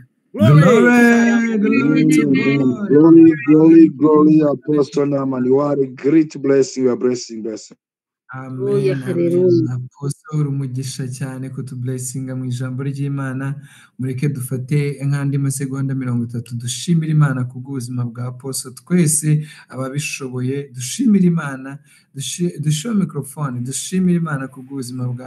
Glory, Apostle Naaman. You are a great blessing. You are blessing. Amen. Apostle umugisha cyane kutublessinga mu ijambo ry'Imana. Mureke dufate nk'andi masegonda 30 dushimira Imana kubw'ubuzima bwa Apostle. Twese ababishoboye dushimira Imana, dushyire microphone, dushimira Imana kubw'ubuzima bwa